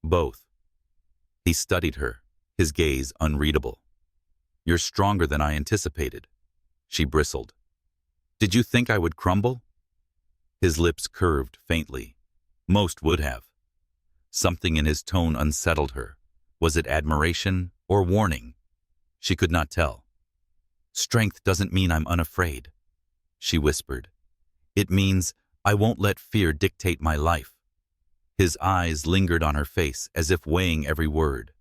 "Both." He studied her, his gaze unreadable. "You're stronger than I anticipated." She bristled. "Did you think I would crumble?" His lips curved faintly. Most would have. Something in his tone unsettled her. Was it admiration or warning? She could not tell. "Strength doesn't mean I'm unafraid," she whispered. "It means I won't let fear dictate my life." His eyes lingered on her face as if weighing every word.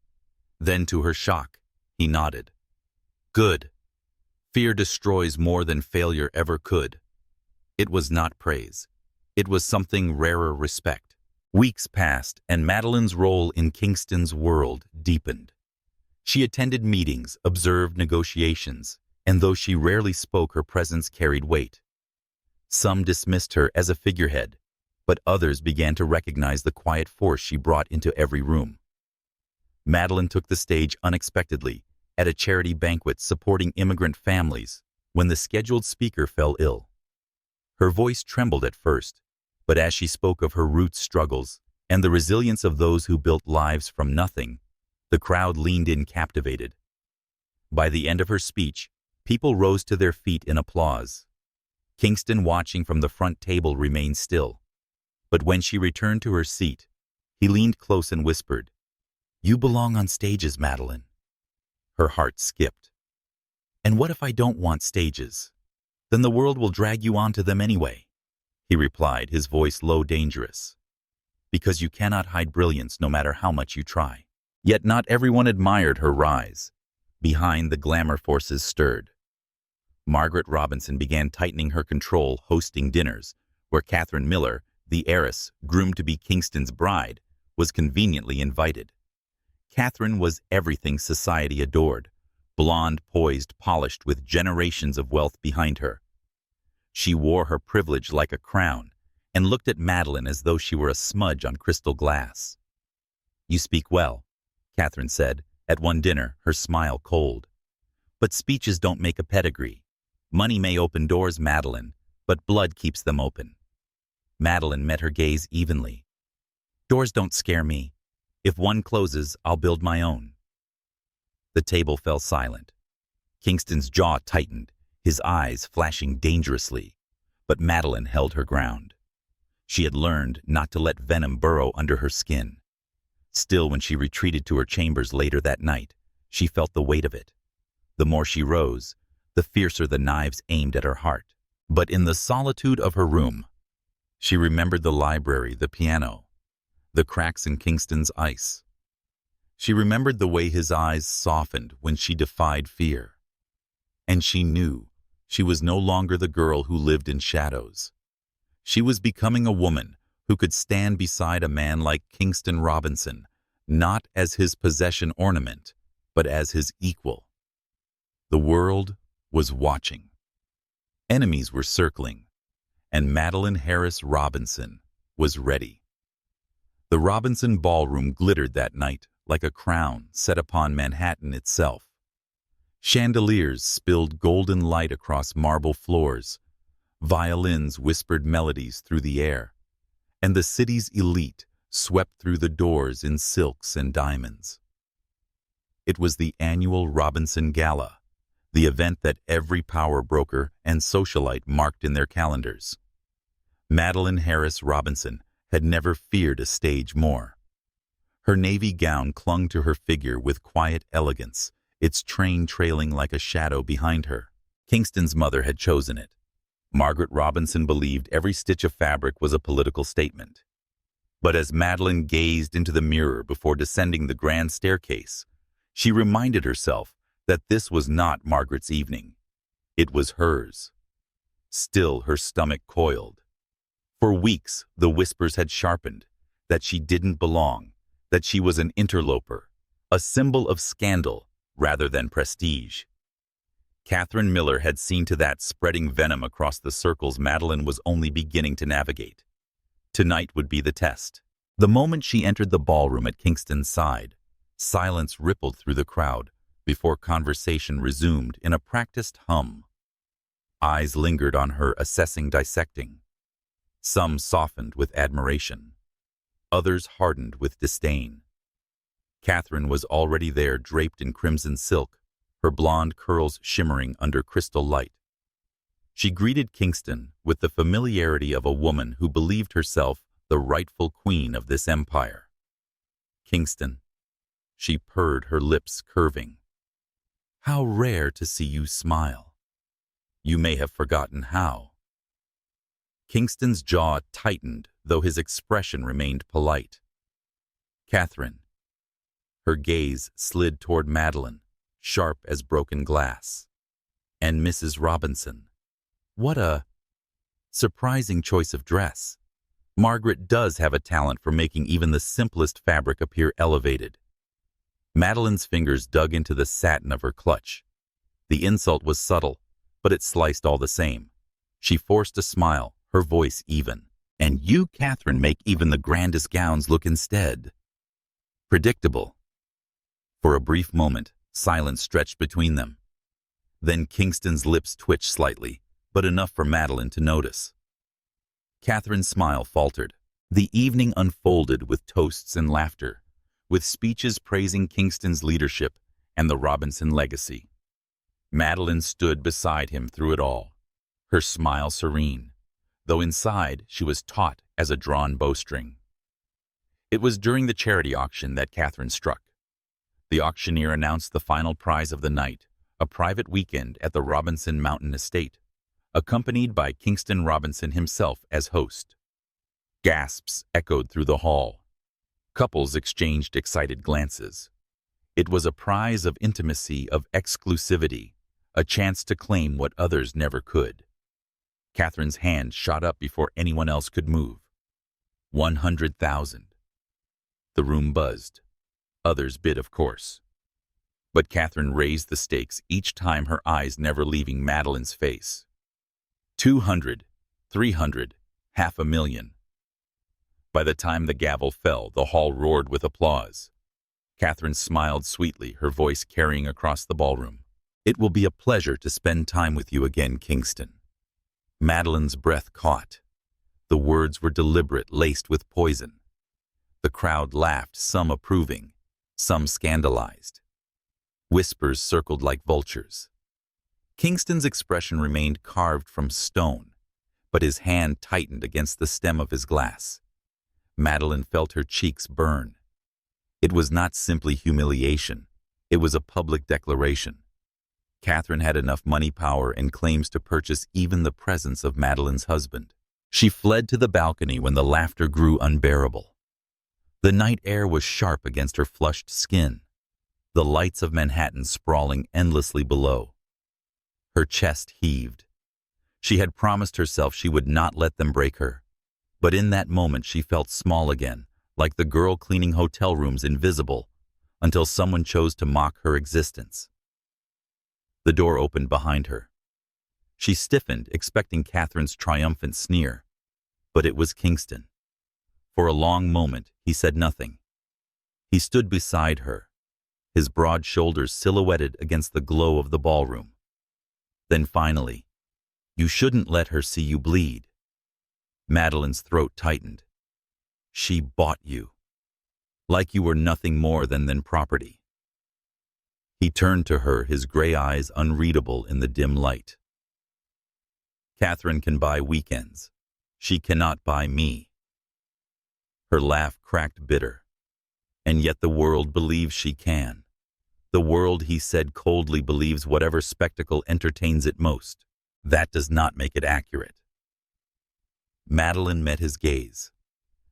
Then, to her shock, he nodded. "Good. Fear destroys more than failure ever could." It was not praise. It was something rarer respect. Weeks passed, and Madelyn's role in Kingston's world deepened. She attended meetings, observed negotiations, and though she rarely spoke, her presence carried weight. Some dismissed her as a figurehead, but others began to recognize the quiet force she brought into every room. Madelyn took the stage unexpectedly at a charity banquet supporting immigrant families when the scheduled speaker fell ill. Her voice trembled at first, but as she spoke of her roots struggles and the resilience of those who built lives from nothing, the crowd leaned in captivated. By the end of her speech, people rose to their feet in applause. Kingston, watching from the front table, remained still. But when she returned to her seat, he leaned close and whispered, "You belong on stages, Madelyn." Her heart skipped. "And what if I don't want stages? Then the world will drag you onto them anyway," he replied, his voice low, dangerous. "Because you cannot hide brilliance no matter how much you try." Yet not everyone admired her rise. Behind, the glamour forces stirred. Margaret Robinson began tightening her control, hosting dinners, where Catherine Miller, the heiress, groomed to be Kingston's bride, was conveniently invited. Catherine was everything society adored, blonde, poised, polished, with generations of wealth behind her. She wore her privilege like a crown and looked at Madelyn as though she were a smudge on crystal glass. "You speak well," Catherine said, at one dinner, her smile cold. "But speeches don't make a pedigree. Money may open doors, Madelyn, but blood keeps them open." Madelyn met her gaze evenly. "Doors don't scare me. If one closes, I'll build my own." The table fell silent. Kingston's jaw tightened, his eyes flashing dangerously, but Madelyn held her ground. She had learned not to let venom burrow under her skin. Still, when she retreated to her chambers later that night, she felt the weight of it. The more she rose, the fiercer the knives aimed at her heart. But in the solitude of her room, she remembered the library, the piano, the cracks in Kingston's ice. She remembered the way his eyes softened when she defied fear. And she knew she was no longer the girl who lived in shadows. She was becoming a woman who could stand beside a man like Kingston Robinson, not as his possession ornament, but as his equal. The world was watching. Enemies were circling, and Madelyn Harris Robinson was ready. The Robinson ballroom glittered that night like a crown set upon Manhattan itself. Chandeliers spilled golden light across marble floors, violins whispered melodies through the air, and the city's elite swept through the doors in silks and diamonds. It was the annual Robinson Gala, the event that every power broker and socialite marked in their calendars. Madelyn Harris Robinson had never feared a stage more. Her navy gown clung to her figure with quiet elegance, its train trailing like a shadow behind her. Kingston's mother had chosen it. Margaret Robinson believed every stitch of fabric was a political statement. But as Madelyn gazed into the mirror before descending the grand staircase, she reminded herself that this was not Margaret's evening. It was hers. Still, her stomach coiled. For weeks, the whispers had sharpened, that she didn't belong, that she was an interloper, a symbol of scandal rather than prestige. Catherine Miller had seen to that, spreading venom across the circles Madelyn was only beginning to navigate. Tonight would be the test. The moment she entered the ballroom at Kingston's side, Silence rippled through the crowd before conversation resumed in a practiced hum. Eyes lingered on her, assessing, dissecting. Some softened with admiration. Others hardened with disdain. Catherine was already there, draped in crimson silk, her blonde curls shimmering under crystal light. She greeted Kingston with the familiarity of a woman who believed herself the rightful queen of this empire. "Kingston," she purred, her lips curving. "How rare to see you smile. You may have forgotten how." Kingston's jaw tightened, though his expression remained polite. "Catherine." Her gaze slid toward Madelyn, sharp as broken glass. "And Mrs. Robinson. What a surprising choice of dress. Margaret does have a talent for making even the simplest fabric appear elevated." Madelyn's fingers dug into the satin of her clutch. The insult was subtle, but it sliced all the same. She forced a smile, her voice even. "And you, Catherine, make even the grandest gowns look instead predictable." For a brief moment, silence stretched between them. Then Kingston's lips twitched slightly, but enough for Madelyn to notice. Catherine's smile faltered. The evening unfolded with toasts and laughter, with speeches praising Kingston's leadership and the Robinson legacy. Madelyn stood beside him through it all, her smile serene, though inside she was taut as a drawn bowstring. It was during the charity auction that Catherine struck. The auctioneer announced the final prize of the night, a private weekend at the Robinson Mountain Estate, accompanied by Kingston Robinson himself as host. Gasps echoed through the hall. Couples exchanged excited glances. It was a prize of intimacy, of exclusivity, a chance to claim what others never could. Catherine's hand shot up before anyone else could move. 100,000. The room buzzed. Others bid, of course. But Catherine raised the stakes each time, her eyes never leaving Madelyn's face. 200, 300, 500,000. By the time the gavel fell, the hall roared with applause. Catherine smiled sweetly, her voice carrying across the ballroom. "It will be a pleasure to spend time with you again, Kingston." Madelyn's breath caught. The words were deliberate, laced with poison. The crowd laughed, some approving, some scandalized. Whispers circled like vultures. Kingston's expression remained carved from stone, but his hand tightened against the stem of his glass. Madelyn felt her cheeks burn. It was not simply humiliation. It was a public declaration. Catherine had enough money, power, and claims to purchase even the presence of Madelyn's husband. She fled to the balcony when the laughter grew unbearable. The night air was sharp against her flushed skin, the lights of Manhattan sprawling endlessly below. Her chest heaved. She had promised herself she would not let them break her. But in that moment she felt small again, like the girl cleaning hotel rooms, invisible, until someone chose to mock her existence. The door opened behind her. She stiffened, expecting Catherine's triumphant sneer. But it was Kingston. For a long moment, he said nothing. He stood beside her, his broad shoulders silhouetted against the glow of the ballroom. Then finally, "You shouldn't let her see you bleed." Madelyn's throat tightened. "She bought you, like you were nothing more than property." He turned to her, his gray eyes unreadable in the dim light. "Catherine can buy weekends. She cannot buy me." Her laugh cracked bitter. "And yet the world believes she can. The world," he said coldly, "believes whatever spectacle entertains it most. That does not make it accurate." Madelyn met his gaze.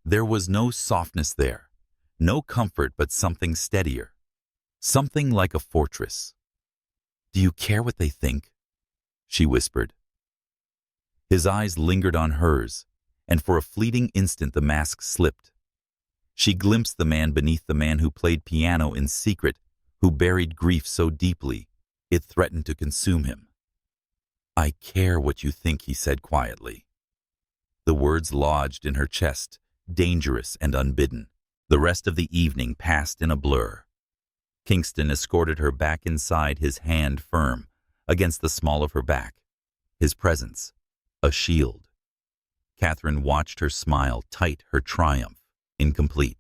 There was no softness there, no comfort, but something steadier, something like a fortress. "Do you care what they think?" she whispered. His eyes lingered on hers, and for a fleeting instant the mask slipped. She glimpsed the man beneath, the man who played piano in secret, who buried grief so deeply it threatened to consume him. "I care what you think," he said quietly. The words lodged in her chest, dangerous and unbidden. The rest of the evening passed in a blur. Kingston escorted her back inside, his hand firm against the small of her back, his presence a shield. Catherine watched her smile, tight, her triumph incomplete.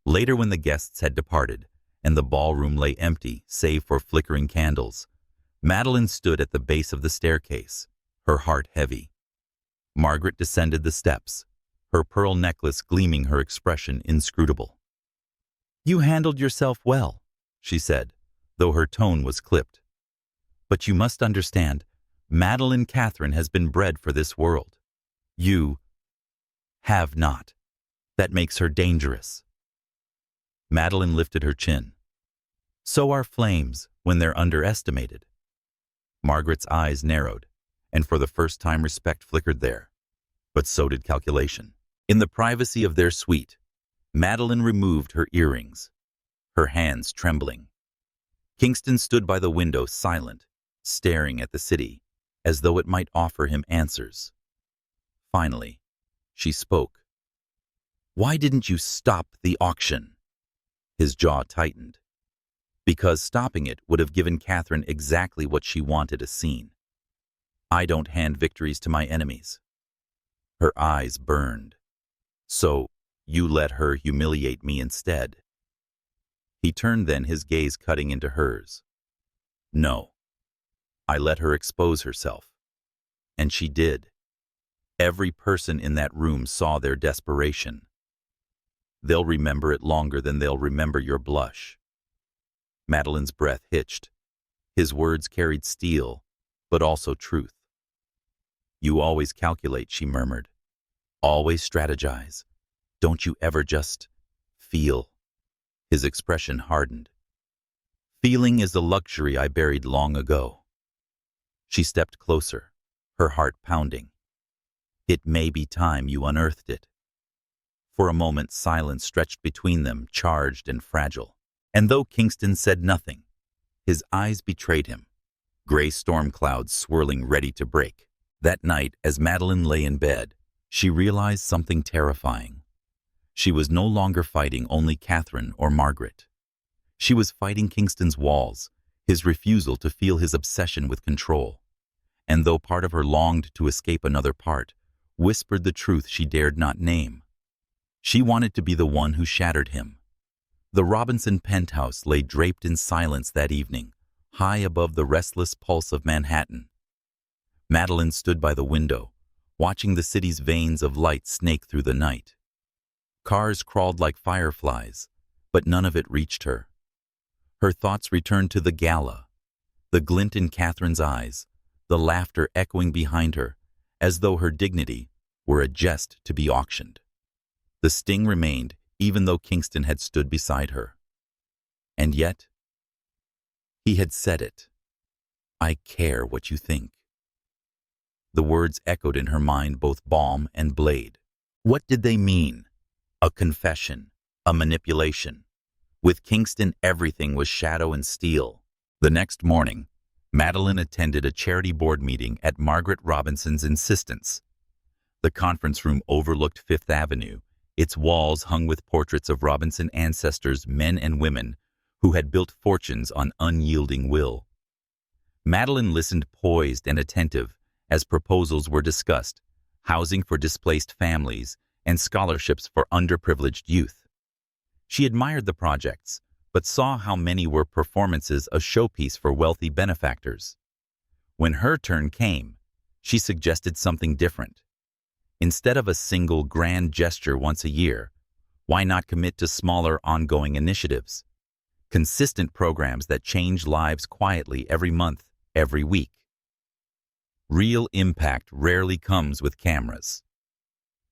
Later, when the guests had departed and the ballroom lay empty save for flickering candles, Madelyn stood at the base of the staircase, her heart heavy. Margaret descended the steps, her pearl necklace gleaming, her expression inscrutable. "You handled yourself well," she said, though her tone was clipped. "But you must understand, Madelyn Catherine has been bred for this world. You have not. That makes her dangerous." Madelyn lifted her chin. "So are flames when they're underestimated." Margaret's eyes narrowed, and for the first time respect flickered there. But so did calculation. In the privacy of their suite, Madelyn removed her earrings, her hands trembling. Kingston stood by the window, silent, staring at the city, as though it might offer him answers. Finally, she spoke. "Why didn't you stop the auction?" His jaw tightened. "Because stopping it would have given Catherine exactly what she wanted, a scene. I don't hand victories to my enemies." Her eyes burned. "So you let her humiliate me instead?" He turned then, his gaze cutting into hers. "No. I let her expose herself. And she did. Every person in that room saw their desperation. They'll remember it longer than they'll remember your blush." Madelyn's breath hitched. His words carried steel, but also truth. "You always calculate," she murmured. "Always strategize. Don't you ever just feel?" His expression hardened. "Feeling is a luxury I buried long ago." She stepped closer, her heart pounding. "It may be time you unearthed it." For a moment, silence stretched between them, charged and fragile. And though Kingston said nothing, his eyes betrayed him, gray storm clouds swirling ready to break. That night, as Madelyn lay in bed, she realized something terrifying. She was no longer fighting only Catherine or Margaret. She was fighting Kingston's walls, his refusal to feel, his obsession with control. And though part of her longed to escape, another part whispered the truth she dared not name. She wanted to be the one who shattered him. The Robinson penthouse lay draped in silence that evening, high above the restless pulse of Manhattan. Madelyn stood by the window, watching the city's veins of light snake through the night. Cars crawled like fireflies, but none of it reached her. Her thoughts returned to the gala, the glint in Catherine's eyes, the laughter echoing behind her, as though her dignity were a jest to be auctioned. The sting remained, even though Kingston had stood beside her. And yet, he had said it. "I care what you think." The words echoed in her mind, both balm and blade. What did they mean? A confession, a manipulation. With Kingston, everything was shadow and steel. The next morning, Madelyn attended a charity board meeting at Margaret Robinson's insistence. The conference room overlooked Fifth Avenue, its walls hung with portraits of Robinson ancestors, men and women, who had built fortunes on unyielding will. Madelyn listened, poised and attentive, as proposals were discussed, housing for displaced families and scholarships for underprivileged youth. She admired the projects, but saw how many were performances, a showpiece for wealthy benefactors. When her turn came, she suggested something different. Instead of a single grand gesture once a year, why not commit to smaller ongoing initiatives? Consistent programs that change lives quietly, every month, every week. Real impact rarely comes with cameras.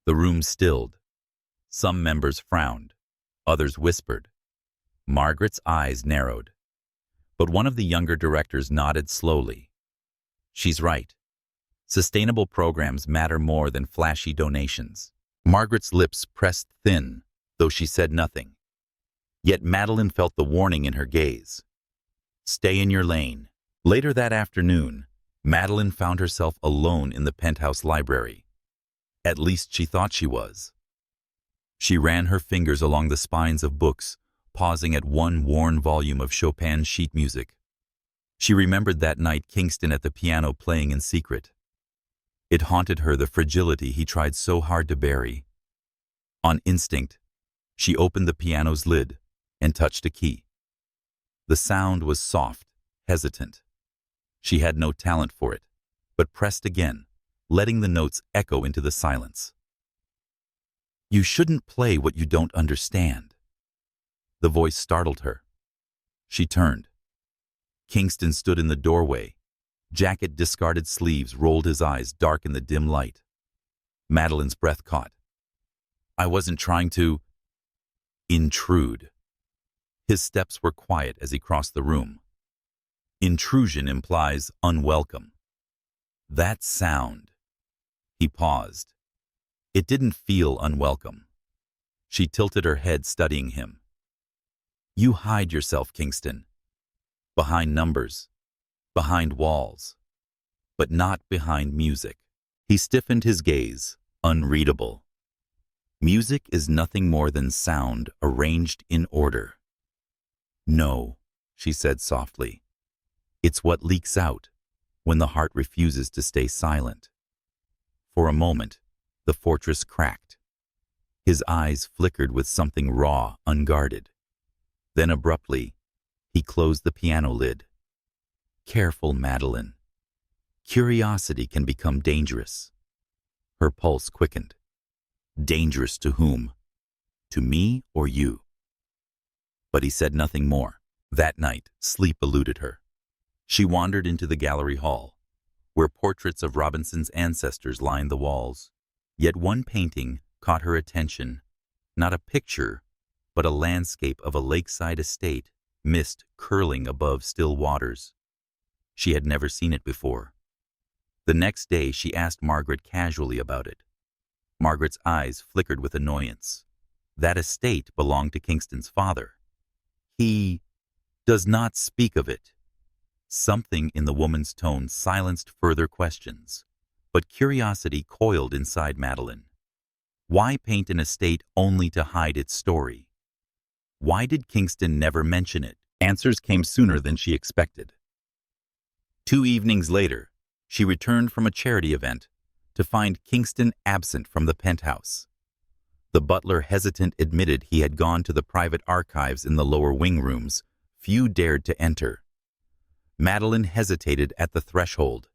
The room stilled. Some members frowned, others whispered. Margaret's eyes narrowed. But one of the younger directors nodded slowly. "She's right. Sustainable programs matter more than flashy donations." Margaret's lips pressed thin, though she said nothing. Yet Madelyn felt the warning in her gaze. "Stay in your lane." Later that afternoon, Madelyn found herself alone in the penthouse library. At least she thought she was. She ran her fingers along the spines of books, pausing at one worn volume of Chopin's sheet music. She remembered that night Kingston at the piano playing in secret. It haunted her, the fragility he tried so hard to bury. On instinct, she opened the piano's lid and touched a key. The sound was soft, hesitant. She had no talent for it, but pressed again, letting the notes echo into the silence. "You shouldn't play what you don't understand." The voice startled her. She turned. Kingston stood in the doorway. Jacket discarded sleeves rolled, his eyes dark in the dim light. Madelyn's breath caught. "I wasn't trying to intrude." His steps were quiet as he crossed the room. Intrusion implies unwelcome. That sound. He paused. It didn't feel unwelcome. She tilted her head, studying him. "You hide yourself, Kingston. Behind numbers, behind walls, but not behind music." He stiffened his gaze, unreadable. Music is nothing more than sound arranged in order. "No," she said softly. "It's what leaks out when the heart refuses to stay silent." For a moment, the fortress cracked. His eyes flickered with something raw, unguarded. Then abruptly, he closed the piano lid. "Careful, Madelyn. Curiosity can become dangerous." Her pulse quickened. "Dangerous to whom? To me or you?" But he said nothing more. That night, sleep eluded her. She wandered into the gallery hall, where portraits of Robinson's ancestors lined the walls. Yet one painting caught her attention, not a picture, but a landscape of a lakeside estate, mist curling above still waters. She had never seen it before. The next day she asked Margaret casually about it. Margaret's eyes flickered with annoyance. That estate belonged to Kingston's father. "He does not speak of it." Something in the woman's tone silenced further questions, but curiosity coiled inside Madelyn. Why paint an estate only to hide its story? Why did Kingston never mention it? Answers came sooner than she expected. 2 evenings later, she returned from a charity event to find Kingston absent from the penthouse. The butler, hesitant, admitted he had gone to the private archives in the lower wing rooms. Few dared to enter. Madelyn hesitated at the threshold.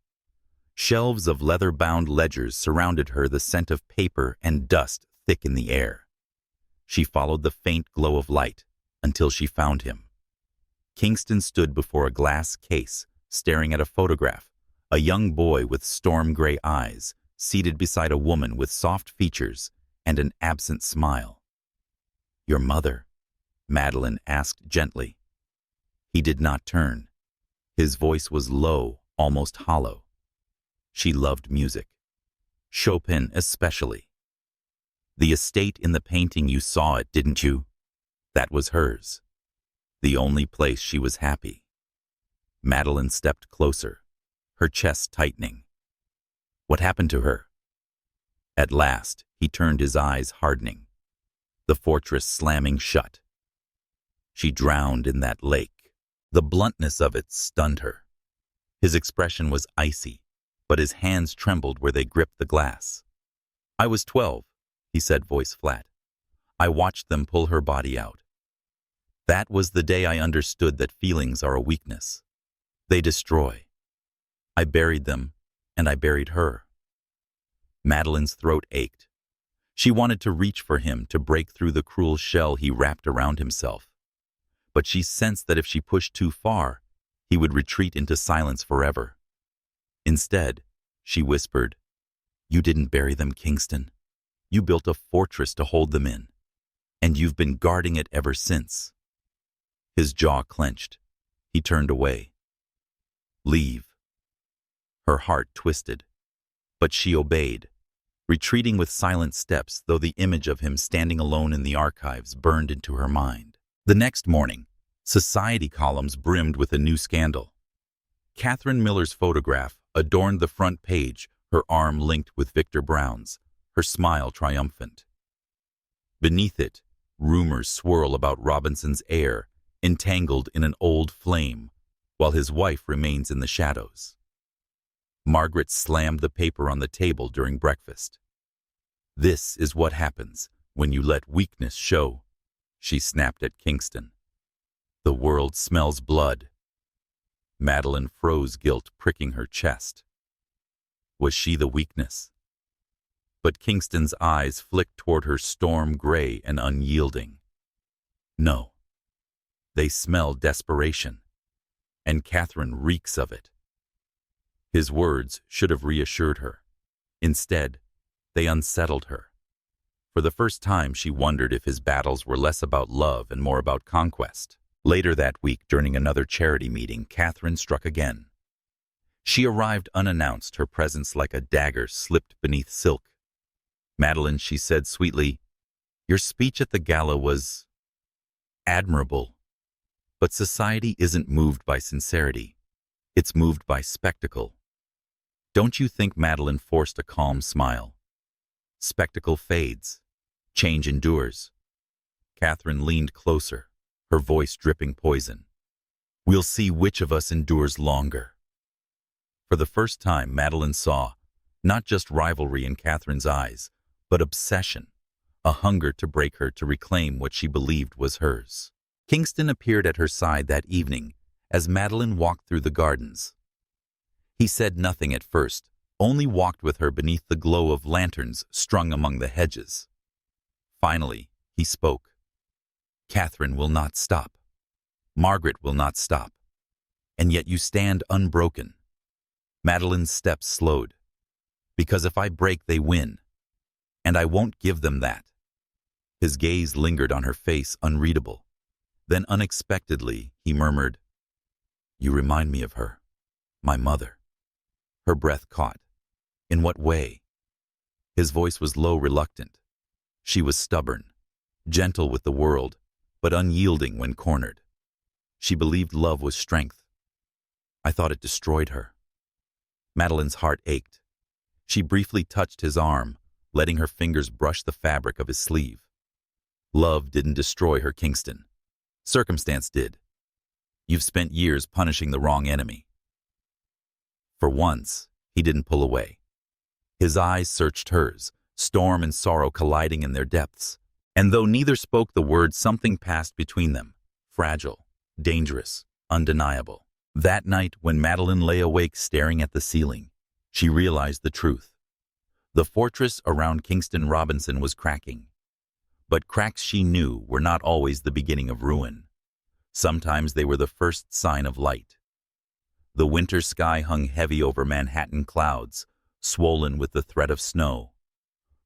Shelves of leather-bound ledgers surrounded her, the scent of paper and dust thick in the air. She followed the faint glow of light until she found him. Kingston stood before a glass case, staring at a photograph, a young boy with storm-gray eyes, seated beside a woman with soft features and an absent smile. "Your mother?" Madelyn asked gently. He did not turn. His voice was low, almost hollow. "She loved music. Chopin especially. The estate in the painting, you saw it, didn't you? That was hers. The only place she was happy." Madelyn stepped closer, her chest tightening. "What happened to her?" At last, he turned, his eyes hardening, the fortress slamming shut. "She drowned in that lake." The bluntness of it stunned her. His expression was icy, but his hands trembled where they gripped the glass. "I was 12, he said, voice flat. "I watched them pull her body out. That was the day I understood that feelings are a weakness. They destroy. I buried them, and I buried her." Madelyn's throat ached. She wanted to reach for him, to break through the cruel shell he wrapped around himself. But she sensed that if she pushed too far, he would retreat into silence forever. Instead, she whispered, "You didn't bury them, Kingston. You built a fortress to hold them in, and you've been guarding it ever since." His jaw clenched. He turned away. "Leave." Her heart twisted, but she obeyed, retreating with silent steps, though the image of him standing alone in the archives burned into her mind. The next morning, society columns brimmed with a new scandal. Catherine Miller's photograph adorned the front page, her arm linked with Victor Brown's, her smile triumphant. Beneath it, Rumors swirl about Robinson's heir, entangled in an old flame, while his wife remains in the shadows. Margaret slammed the paper on the table during breakfast. "This is what happens when you let weakness show," she snapped at Kingston. "The world smells blood." Madelyn froze, guilt pricking her chest. Was she the weakness? But Kingston's eyes flicked toward her, storm gray and unyielding. No. They smell desperation, and Catherine reeks of it. His words should have reassured her. Instead, they unsettled her. For the first time, she wondered if his battles were less about love and more about conquest. Later that week, during another charity meeting, Catherine struck again. She arrived unannounced, her presence like a dagger slipped beneath silk. "Madelyn," she said sweetly, "your speech at the gala was admirable. But society isn't moved by sincerity. It's moved by spectacle. Don't you think?" Madelyn forced a calm smile. "Spectacle fades. Change endures." Catherine leaned closer, her voice dripping poison. "We'll see which of us endures longer." For the first time, Madelyn saw not just rivalry in Catherine's eyes, but obsession, a hunger to break her, to reclaim what she believed was hers. Kingston appeared at her side that evening as Madelyn walked through the gardens. He said nothing at first, only walked with her beneath the glow of lanterns strung among the hedges. Finally, he spoke. "Catherine will not stop. Margaret will not stop. And yet you stand unbroken." Madelyn's steps slowed. "Because if I break, they win. And I won't give them that." His gaze lingered on her face, unreadable. Then unexpectedly, he murmured, "You remind me of her, my mother." Her breath caught. "In what way?" His voice was low, reluctant. She was stubborn, gentle with the world, but unyielding when cornered. She believed love was strength. "I thought it destroyed her." Madelyn's heart ached. She briefly touched his arm, letting her fingers brush the fabric of his sleeve. "Love didn't destroy her, Kingston. Circumstance did. You've spent years punishing the wrong enemy." For once, he didn't pull away. His eyes searched hers, storm and sorrow colliding in their depths. And though neither spoke the word, something passed between them, fragile, dangerous, undeniable. That night, when Madelyn lay awake staring at the ceiling, she realized the truth. The fortress around Kingston Robinson was cracking. But cracks, she knew, were not always the beginning of ruin. Sometimes they were the first sign of light. The winter sky hung heavy over Manhattan clouds, swollen with the threat of snow.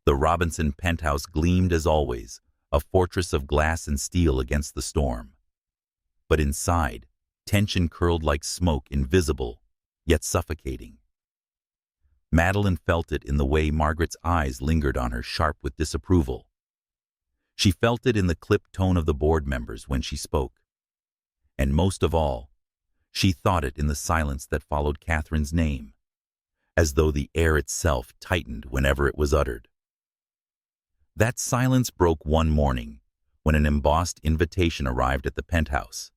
The Robinson penthouse gleamed as always, a fortress of glass and steel against the storm. But inside, tension curled like smoke, invisible, yet suffocating. Madelyn felt it in the way Margaret's eyes lingered on her, sharp with disapproval. She felt it in the clipped tone of the board members when she spoke. And most of all, she thought it in the silence that followed Catherine's name, as though the air itself tightened whenever it was uttered. That silence broke one morning when an embossed invitation arrived at the penthouse.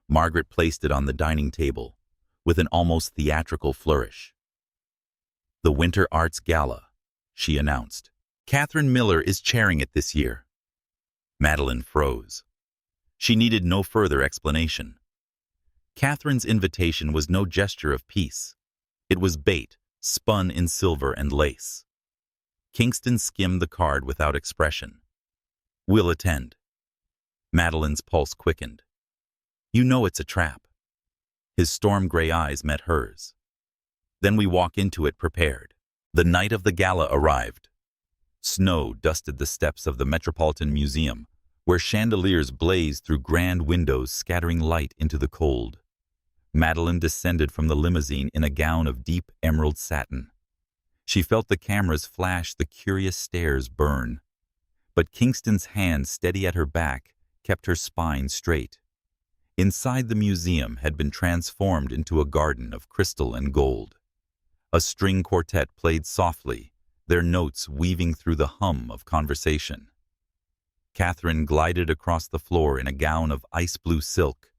Margaret placed it on the dining table with an almost theatrical flourish. "The Winter Arts Gala," she announced. "Catherine Miller is chairing it this year." Madelyn froze. She needed no further explanation. Catherine's invitation was no gesture of peace. It was bait, spun in silver and lace. Kingston skimmed the card without expression. "We'll attend." Madelyn's pulse quickened. "You know it's a trap." His storm-gray eyes met hers. "Then we walk into it prepared." The night of the gala arrived. Snow dusted the steps of the Metropolitan Museum, where chandeliers blazed through grand windows, scattering light into the cold. Madelyn descended from the limousine in a gown of deep emerald satin. She felt the cameras flash, the curious stares burn. But Kingston's hand, steady at her back, kept her spine straight. Inside, the museum had been transformed into a garden of crystal and gold. A string quartet played softly, their notes weaving through the hum of conversation. Catherine glided across the floor in a gown of ice-blue silk,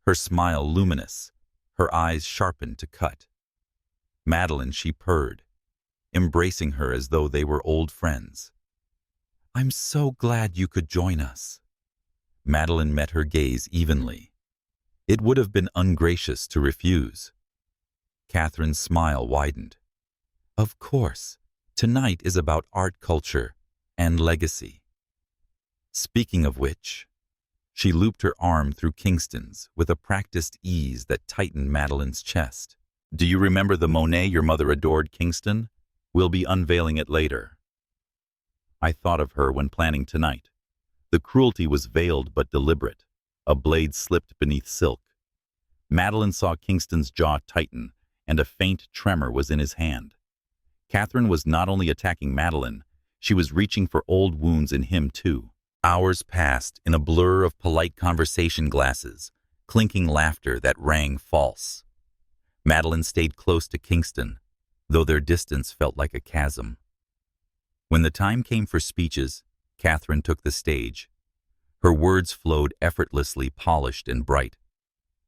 her smile luminous, her eyes sharpened to cut. Madelyn, she purred, embracing her as though they were old friends. "I'm so glad you could join us." Madelyn met her gaze evenly. It would have been ungracious to refuse. Catherine's smile widened. "Of course, tonight is about art culture and legacy." Speaking of which, she looped her arm through Kingston's with a practiced ease that tightened Madelyn's chest. "Do you remember the Monet your mother adored, Kingston? We'll be unveiling it later." I thought of her when planning tonight. The cruelty was veiled but deliberate. A blade slipped beneath silk. Madelyn saw Kingston's jaw tighten, and a faint tremor was in his hand. Catherine was not only attacking Madelyn, she was reaching for old wounds in him too. Hours passed in a blur of polite conversation glasses, clinking laughter that rang false. Madelyn stayed close to Kingston, though their distance felt like a chasm. When the time came for speeches, Catherine took the stage. Her words flowed effortlessly, polished and bright.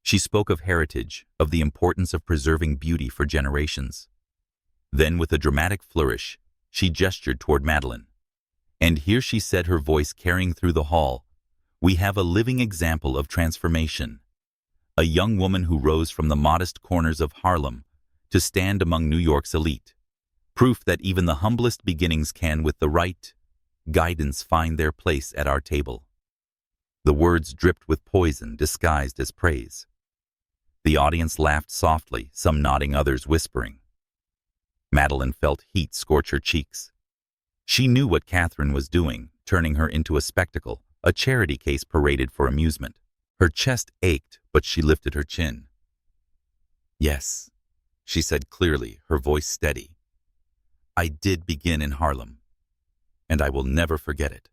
She spoke of heritage, of the importance of preserving beauty for generations. Then, with a dramatic flourish, she gestured toward Madelyn. And here she said, her voice carrying through the hall, "We have a living example of transformation. A young woman who rose from the modest corners of Harlem to stand among New York's elite. Proof that even the humblest beginnings can, with the right guidance, find their place at our table." The words dripped with poison disguised as praise. The audience laughed softly, some nodding, others whispering. Madelyn felt heat scorch her cheeks. She knew what Catherine was doing, turning her into a spectacle, a charity case paraded for amusement. Her chest ached, but she lifted her chin. "Yes," she said clearly, her voice steady. "I did begin in Harlem, and I will never forget it.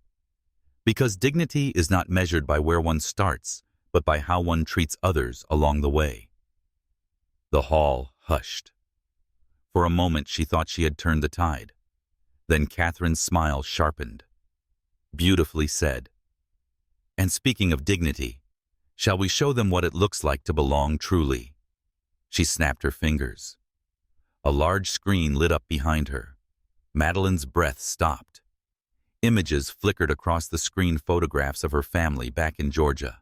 Because dignity is not measured by where one starts, but by how one treats others along the way." The hall hushed. For a moment she thought she had turned the tide. Then Catherine's smile sharpened. "Beautifully said. And speaking of dignity, shall we show them what it looks like to belong truly?" She snapped her fingers. A large screen lit up behind her. Madelyn's breath stopped. Images flickered across the screen, photographs of her family back in Georgia.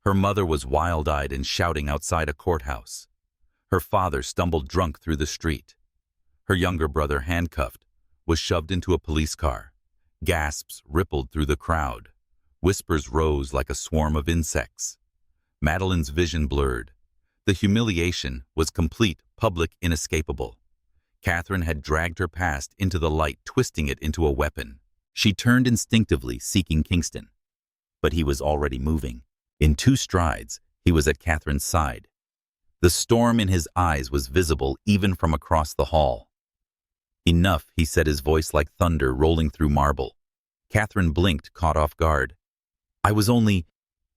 Her mother was wild-eyed and shouting outside a courthouse. Her father stumbled drunk through the street. Her younger brother, handcuffed, was shoved into a police car. Gasps rippled through the crowd. Whispers rose like a swarm of insects. Madelyn's vision blurred. The humiliation was complete, public, inescapable. Catherine had dragged her past into the light, twisting it into a weapon. She turned instinctively, seeking Kingston. But he was already moving. In 2 strides, he was at Catherine's side. The storm in his eyes was visible even from across the hall. "Enough," he said, his voice like thunder rolling through marble. Catherine blinked, caught off guard.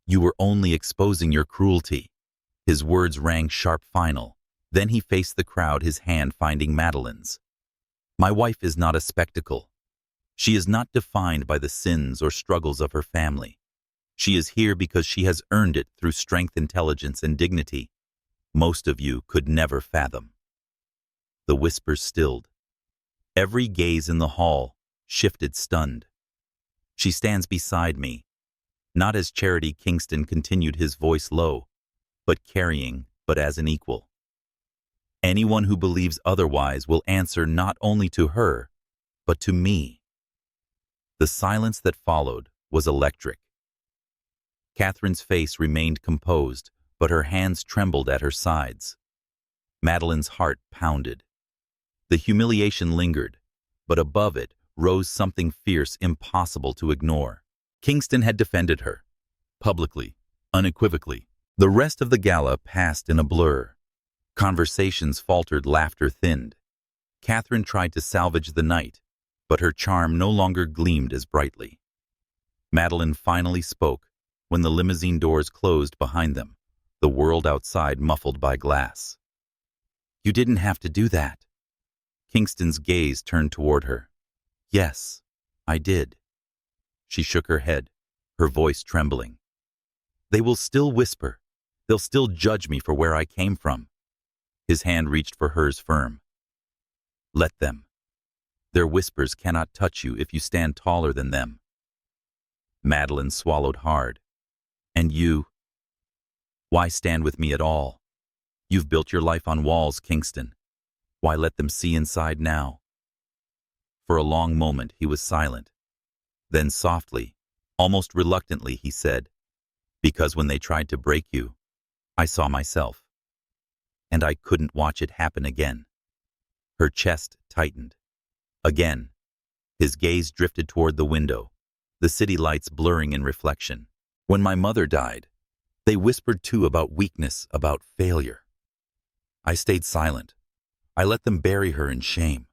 You were only exposing your cruelty." His words rang sharp, final. Then he faced the crowd, his hand finding Madelyn's. "My wife is not a spectacle. She is not defined by the sins or struggles of her family. She is here because she has earned it through strength, intelligence, and dignity most of you could never fathom." The whispers stilled. Every gaze in the hall shifted, stunned. "She stands beside me, not as charity," Kingston continued, his voice low, "but carrying, but as an equal. Anyone who believes otherwise will answer not only to her, but to me." The silence that followed was electric. Catherine's face remained composed, but her hands trembled at her sides. Madelyn's heart pounded. The humiliation lingered, but above it rose something fierce, impossible to ignore. Kingston had defended her, publicly, unequivocally. The rest of the gala passed in a blur. Conversations faltered, laughter thinned. Catherine tried to salvage the night, but her charm no longer gleamed as brightly. Madelyn finally spoke when the limousine doors closed behind them, the world outside muffled by glass. "You didn't have to do that." Kingston's gaze turned toward her. "Yes, I did." She shook her head, her voice trembling. They will still whisper. They'll still judge me for where I came from. His hand reached for hers firm. Let them. Their whispers cannot touch you if you stand taller than them. Madelyn swallowed hard. And you? Why stand with me at all? You've built your life on walls, Kingston. Why let them see inside now? For a long moment he was silent. Then softly, almost reluctantly, he said, because when they tried to break you, I saw myself. And I couldn't watch it happen again. Her chest tightened. Again, his gaze drifted toward the window, the city lights blurring in reflection. When my mother died, they whispered too about weakness, about failure. I stayed silent. I let them bury her in shame.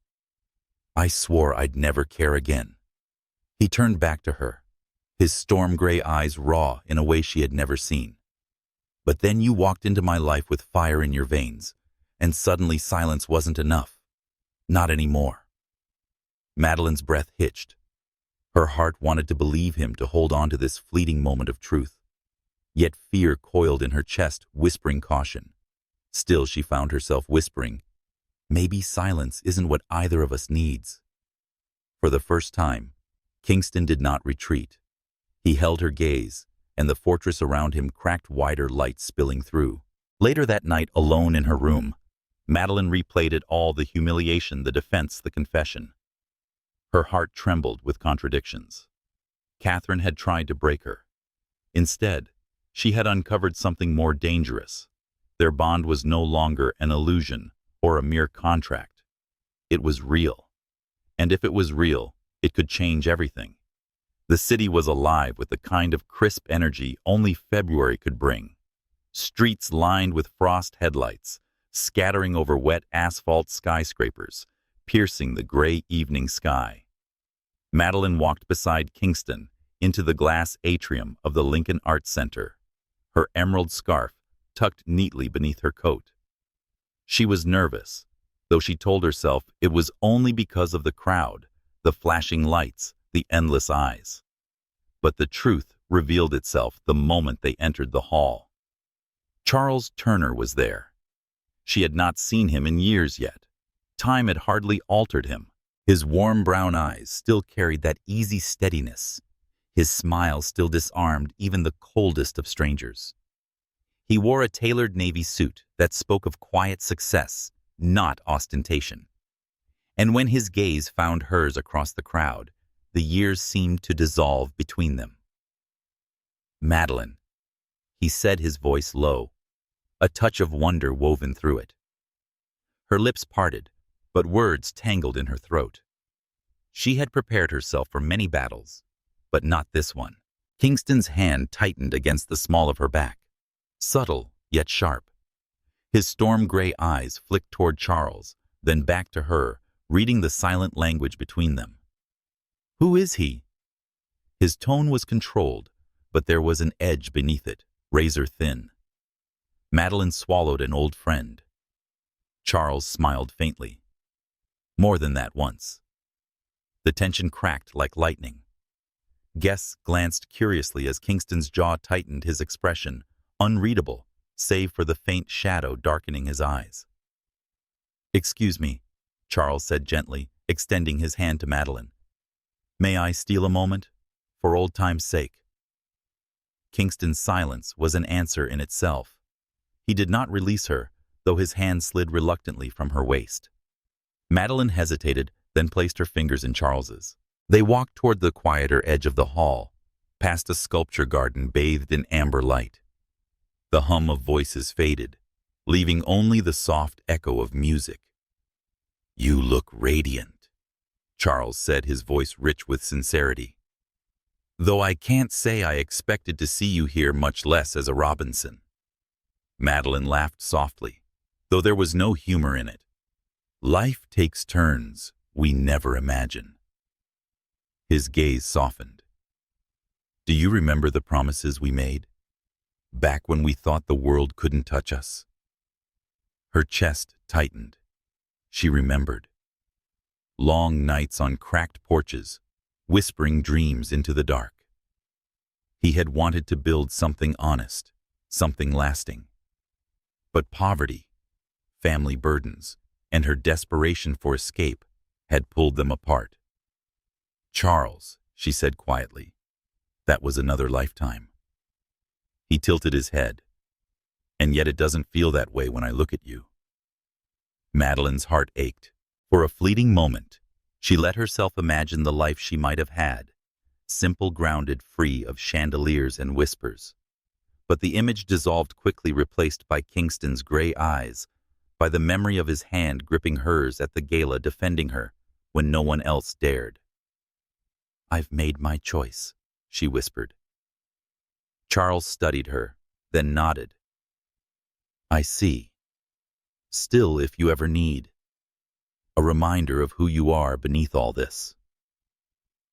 I swore I'd never care again. He turned back to her, his storm-gray eyes raw in a way she had never seen. But then you walked into my life with fire in your veins, and suddenly silence wasn't enough. Not anymore. Madelyn's breath hitched. Her heart wanted to believe him, to hold on to this fleeting moment of truth. Yet fear coiled in her chest, whispering caution. Still she found herself whispering, maybe silence isn't what either of us needs. For the first time, Kingston did not retreat. He held her gaze, and the fortress around him cracked wider, light spilling through. Later that night, alone in her room, Madelyn replayed it all, the humiliation, the defense, the confession. Her heart trembled with contradictions. Catherine had tried to break her. Instead, she had uncovered something more dangerous. Their bond was no longer an illusion or a mere contract. It was real. And if it was real, it could change everything. The city was alive with the kind of crisp energy only February could bring. Streets lined with frost headlights, scattering over wet asphalt, skyscrapers, piercing the gray evening sky. Madelyn walked beside Kingston into the glass atrium of the Lincoln Arts Center, her emerald scarf tucked neatly beneath her coat. She was nervous, though she told herself it was only because of the crowd, the flashing lights, the endless eyes. But the truth revealed itself the moment they entered the hall. Charles Turner was there. She had not seen him in years yet. Time had hardly altered him. His warm brown eyes still carried that easy steadiness. His smile still disarmed even the coldest of strangers. He wore a tailored navy suit that spoke of quiet success, not ostentation. And when his gaze found hers across the crowd, the years seemed to dissolve between them. Madelyn, he said, his voice low, a touch of wonder woven through it. Her lips parted, but words tangled in her throat. She had prepared herself for many battles, but not this one. Kingston's hand tightened against the small of her back, subtle yet sharp. His storm-gray eyes flicked toward Charles, then back to her, reading the silent language between them. Who is he? His tone was controlled, but there was an edge beneath it, razor thin. Madelyn swallowed. An old friend. Charles smiled faintly. More than that once. The tension cracked like lightning. Guests glanced curiously as Kingston's jaw tightened, his expression unreadable, save for the faint shadow darkening his eyes. Excuse me, Charles said gently, extending his hand to Madelyn. May I steal a moment? For old time's sake. Kingston's silence was an answer in itself. He did not release her, though his hand slid reluctantly from her waist. Madelyn hesitated, then placed her fingers in Charles's. They walked toward the quieter edge of the hall, past a sculpture garden bathed in amber light. The hum of voices faded, leaving only the soft echo of music. You look radiant, Charles said, his voice rich with sincerity. Though I can't say I expected to see you here, much less as a Robinson. Madelyn laughed softly, though there was no humor in it. Life takes turns we never imagine. His gaze softened. Do you remember the promises we made? Back when we thought the world couldn't touch us? Her chest tightened. She remembered. Long nights on cracked porches, whispering dreams into the dark. He had wanted to build something honest, something lasting. But poverty, family burdens, and her desperation for escape had pulled them apart. "Charles," she said quietly, "that was another lifetime." He tilted his head. "And yet it doesn't feel that way when I look at you." Madelyn's heart ached. For a fleeting moment, she let herself imagine the life she might have had, simple, grounded, free of chandeliers and whispers. But the image dissolved quickly, replaced by Kingston's gray eyes, by the memory of his hand gripping hers at the gala, defending her when no one else dared. "I've made my choice," she whispered. Charles studied her, then nodded. "I see. Still, if you ever need a reminder of who you are beneath all this."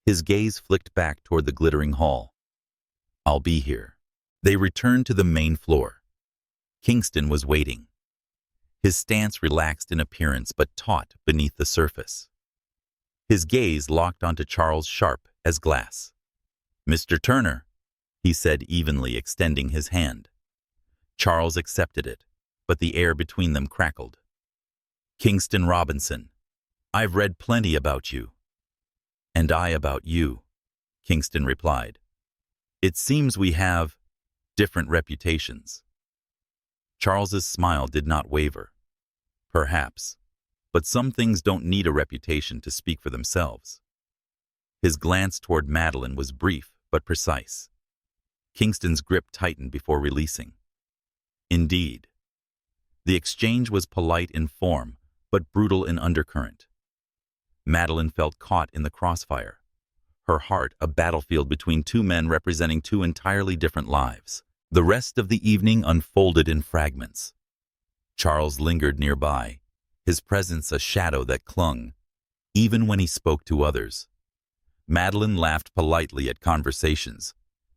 His gaze flicked back toward the glittering hall. "I'll be here." They returned to the main floor. Kingston was waiting. His stance relaxed in appearance but taut beneath the surface. His gaze locked onto Charles, sharp as glass. "Mr. Turner," he said evenly, extending his hand. Charles accepted it, but the air between them crackled. "Kingston Robinson, I've read plenty about you." "And I about you," Kingston replied. "It seems we have different reputations." Charles's smile did not waver. "Perhaps, but some things don't need a reputation to speak for themselves." His glance toward Madelyn was brief but precise. Kingston's grip tightened before releasing. "Indeed." The exchange was polite in form, but brutal in undercurrent. Madelyn felt caught in the crossfire, her heart a battlefield between two men representing two entirely different lives. The rest of the evening unfolded in fragments. Charles lingered nearby, his presence a shadow that clung, even when he spoke to others. Madelyn laughed politely at conversations,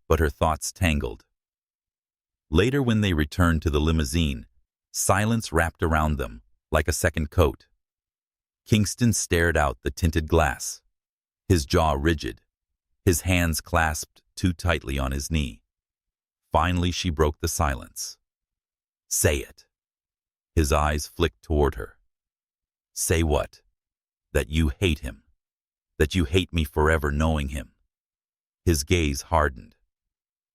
but her thoughts tangled. Later, when they returned to the limousine, silence wrapped around them like a second coat. Kingston stared out the tinted glass, his jaw rigid, his hands clasped too tightly on his knee. Finally, she broke the silence. "Say it." His eyes flicked toward her. "Say what?" "That you hate him. That you hate me forever knowing him." His gaze hardened.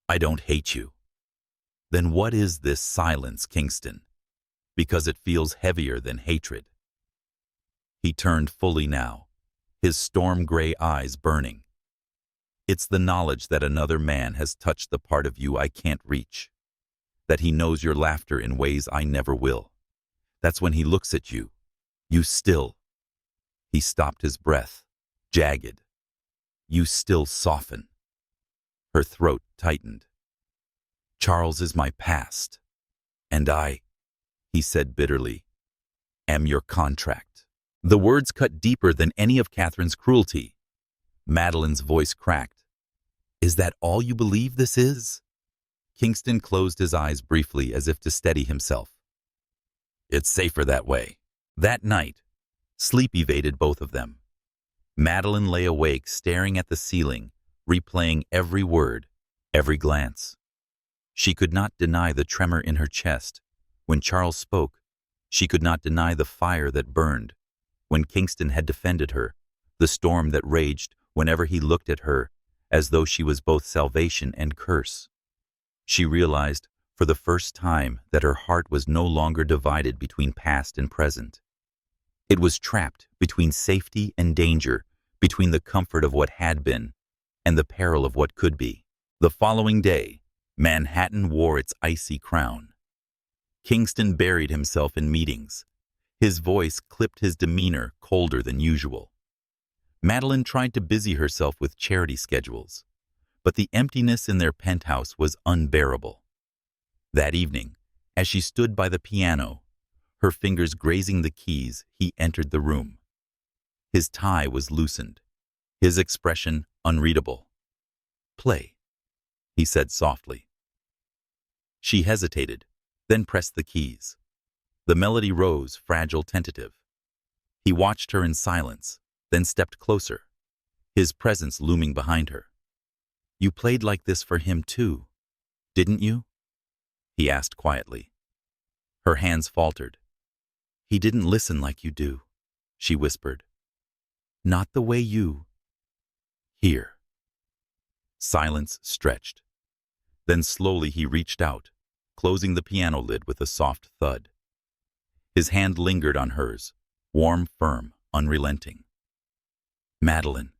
"I don't hate you." "Then what is this silence, Kingston? Because it feels heavier than hatred." He turned fully now, his storm-gray eyes burning. "It's the knowledge that another man has touched the part of you I can't reach. That he knows your laughter in ways I never will. That's when he looks at you. You still—" He stopped, his breath jagged. "You still soften." Her throat tightened. "Charles is my past. And I," he said bitterly, "am your contract." The words cut deeper than any of Catherine's cruelty. Madelyn's voice cracked. "Is that all you believe this is?" Kingston closed his eyes briefly as if to steady himself. "It's safer that way." That night, sleep evaded both of them. Madelyn lay awake, staring at the ceiling, replaying every word, every glance. She could not deny the tremor in her chest when Charles spoke. She could not deny the fire that burned when Kingston had defended her, the storm that raged whenever he looked at her, as though she was both salvation and curse. She realized for the first time that her heart was no longer divided between past and present. It was trapped between safety and danger, between the comfort of what had been and the peril of what could be. The following day, Manhattan wore its icy crown. Kingston buried himself in meetings. His voice clipped, his demeanor colder than usual. Madelyn tried to busy herself with charity schedules, but the emptiness in their penthouse was unbearable. That evening, as she stood by the piano, her fingers grazing the keys, he entered the room. His tie was loosened, his expression unreadable. "Play," he said softly. She hesitated, then pressed the keys. The melody rose, fragile, tentative. He watched her in silence, then stepped closer. his presence looming behind her. "You played like this for him too, didn't you?" he asked quietly. Her hands faltered. "He didn't listen like you do," she whispered. "Not the way you—" "Here." Silence stretched. Then slowly he reached out, closing the piano lid with a soft thud. His hand lingered on hers, warm, firm, unrelenting. "Madelyn,"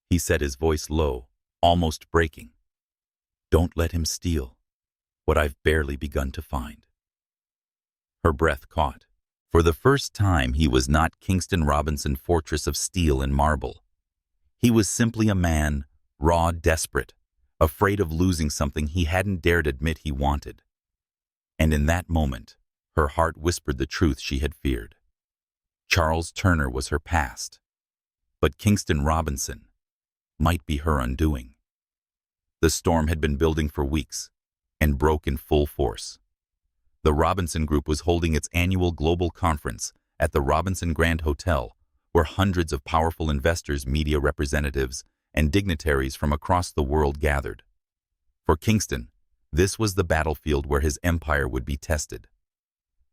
he said, his voice low, almost breaking. "Don't let him steal what I've barely begun to find." Her breath caught. For the first time, he was not Kingston Robinson, fortress of steel and marble. He was simply a man, raw, desperate, afraid of losing something he hadn't dared admit he wanted. And in that moment, her heart whispered the truth she had feared. Charles Turner was her past, but Kingston Robinson might be her undoing. The storm had been building for weeks and broke in full force. The Robinson Group was holding its annual global conference at the Robinson Grand Hotel, where hundreds of powerful investors, media representatives, and dignitaries from across the world gathered. For Kingston, this was the battlefield where his empire would be tested.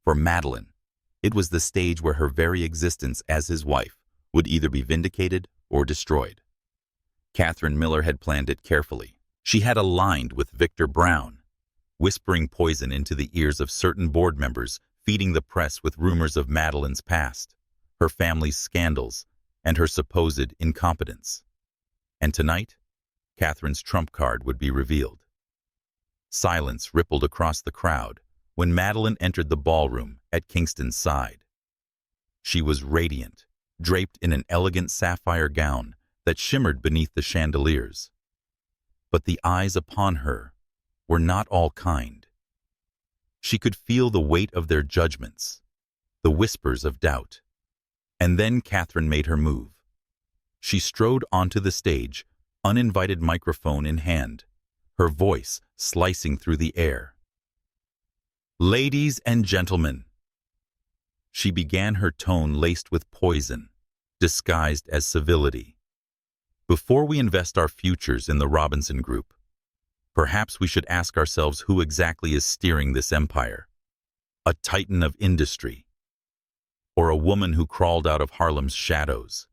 For Madelyn, it was the stage where her very existence as his wife would either be vindicated or destroyed. Catherine Miller had planned it carefully. She had aligned with Victor Brown, whispering poison into the ears of certain board members, feeding the press with rumors of Madelyn's past, her family's scandals, and her supposed incompetence. And tonight, Catherine's trump card would be revealed. Silence rippled across the crowd when Madelyn entered the ballroom at Kingston's side. She was radiant, draped in an elegant sapphire gown that shimmered beneath the chandeliers. But the eyes upon her were not all kind. She could feel the weight of their judgments, the whispers of doubt. And then Catherine made her move. She strode onto the stage, uninvited microphone in hand, her voice slicing through the air. "Ladies and gentlemen," she began, her tone laced with poison, disguised as civility. "Before we invest our futures in the Robinson Group, perhaps we should ask ourselves who exactly is steering this empire. A titan of industry, or a woman who crawled out of Harlem's shadows?"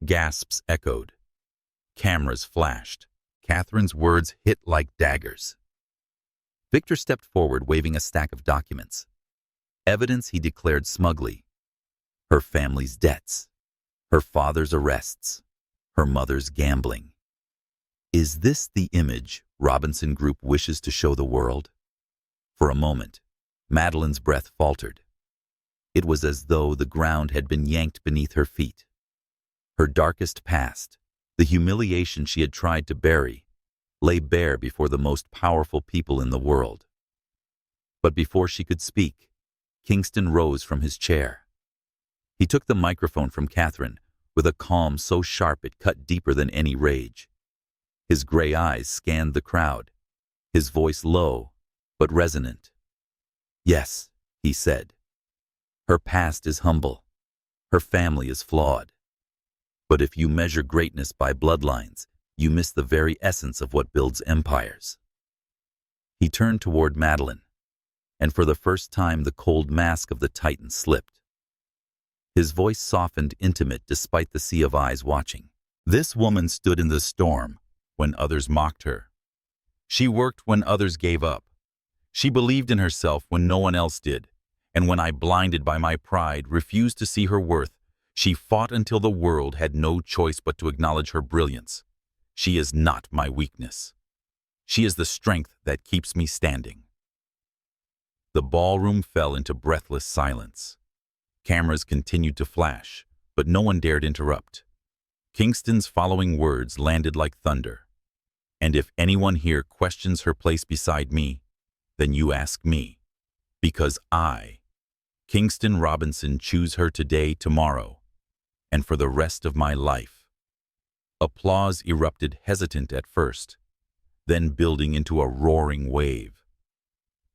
Gasps echoed. Cameras flashed. Catherine's words hit like daggers. Victor stepped forward, waving a stack of documents. Evidence, he declared smugly. Her family's debts, her father's arrests, her mother's gambling. Is this the image Robinson Group wishes to show the world? For a moment, Madelyn's breath faltered. It was as though the ground had been yanked beneath her feet. Her darkest past, the humiliation she had tried to bury, lay bare before the most powerful people in the world. But before she could speak, Kingston rose from his chair. He took the microphone from Catherine with a calm so sharp it cut deeper than any rage. His gray eyes scanned the crowd, his voice low but resonant. "Yes," he said. "Her past is humble. Her family is flawed. But if you measure greatness by bloodlines, you miss the very essence of what builds empires." He turned toward Madelyn, and for the first time the cold mask of the Titan slipped. His voice softened, intimate despite the sea of eyes watching. "This woman stood in the storm when others mocked her. She worked when others gave up. She believed in herself when no one else did. And when I, blinded by my pride, refused to see her worth, she fought until the world had no choice but to acknowledge her brilliance. She is not my weakness. She is the strength that keeps me standing." The ballroom fell into breathless silence. Cameras continued to flash, but no one dared interrupt. Kingston's following words landed like thunder. "And if anyone here questions her place beside me, then you ask me. Because I, Kingston Robinson, choose her today, tomorrow, and for the rest of my life." Applause erupted, hesitant at first, then building into a roaring wave.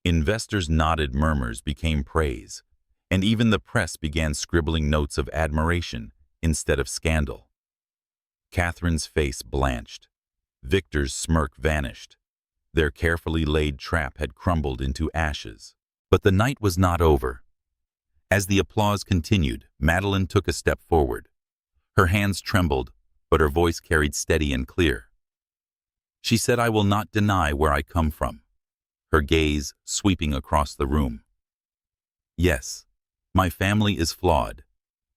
Investors nodded, murmurs became praise, and even the press began scribbling notes of admiration instead of scandal. Catherine's face blanched. Victor's smirk vanished. Their carefully laid trap had crumbled into ashes. But the night was not over. As the applause continued, Madelyn took a step forward. Her hands trembled, but her voice carried steady and clear. She said, "I will not deny where I come from," her gaze sweeping across the room. "Yes, my family is flawed,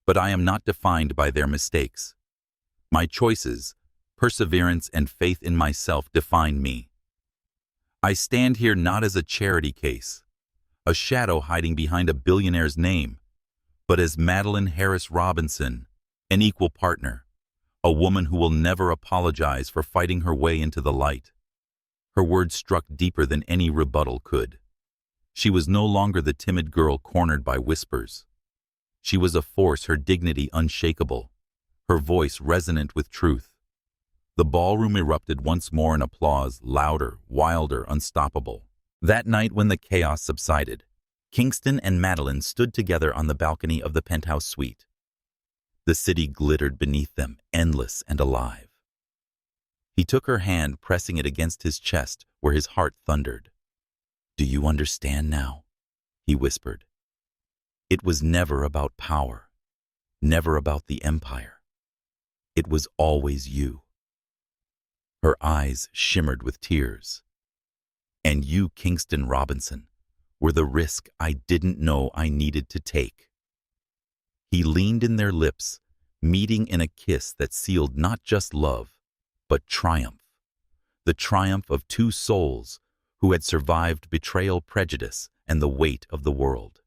but I am not defined by their mistakes. My choices, perseverance, and faith in myself define me. I stand here not as a charity case, a shadow hiding behind a billionaire's name, but as Madelyn Harris Robinson, an equal partner, a woman who will never apologize for fighting her way into the light." Her words struck deeper than any rebuttal could. She was no longer the timid girl cornered by whispers. She was a force, her dignity unshakable, her voice resonant with truth. The ballroom erupted once more in applause, louder, wilder, unstoppable. That night, when the chaos subsided, Kingston and Madelyn stood together on the balcony of the penthouse suite. The city glittered beneath them, endless and alive. He took her hand, pressing it against his chest where his heart thundered. "Do you understand now?" he whispered. "It was never about power, never about the empire. It was always you." Her eyes shimmered with tears. "And you, Kingston Robinson, were the risk I didn't know I needed to take." He leaned in their lips, meeting in a kiss that sealed not just love, but triumph. The triumph of two souls who had survived betrayal, prejudice, and the weight of the world.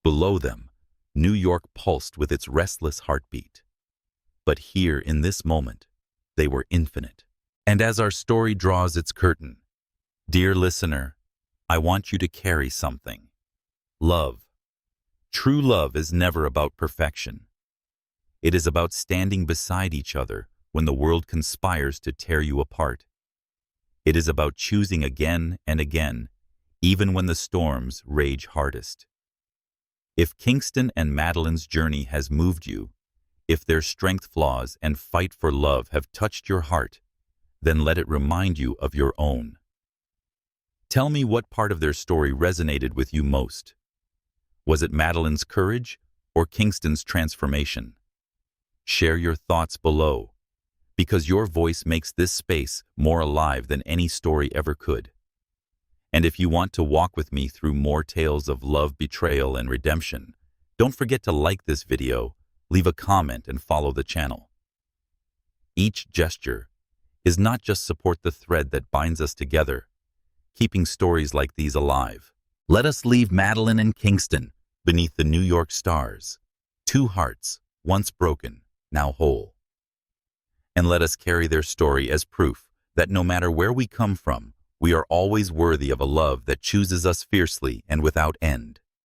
Below them, New York pulsed with its restless heartbeat. But here, in this moment, they were infinite. And as our story draws its curtain, dear listener, I want you to carry something. Love. True love is never about perfection. It is about standing beside each other when the world conspires to tear you apart. It is about choosing again and again, even when the storms rage hardest. If Kingston and Madelyn's journey has moved you, if their strength, flaws, and fight for love have touched your heart, then let it remind you of your own. Tell me what part of their story resonated with you most. Was it Madelyn's courage or Kingston's transformation? Share your thoughts below, because your voice makes this space more alive than any story ever could. And if you want to walk with me through more tales of love, betrayal, and redemption, don't forget to like this video, leave a comment, and follow the channel. Each gesture is not just support the thread that binds us together, keeping stories like these alive. Let us leave Madelyn and Kingston beneath the New York stars, two hearts, once broken, now whole. And let us carry their story as proof that no matter where we come from, we are always worthy of a love that chooses us fiercely and without end.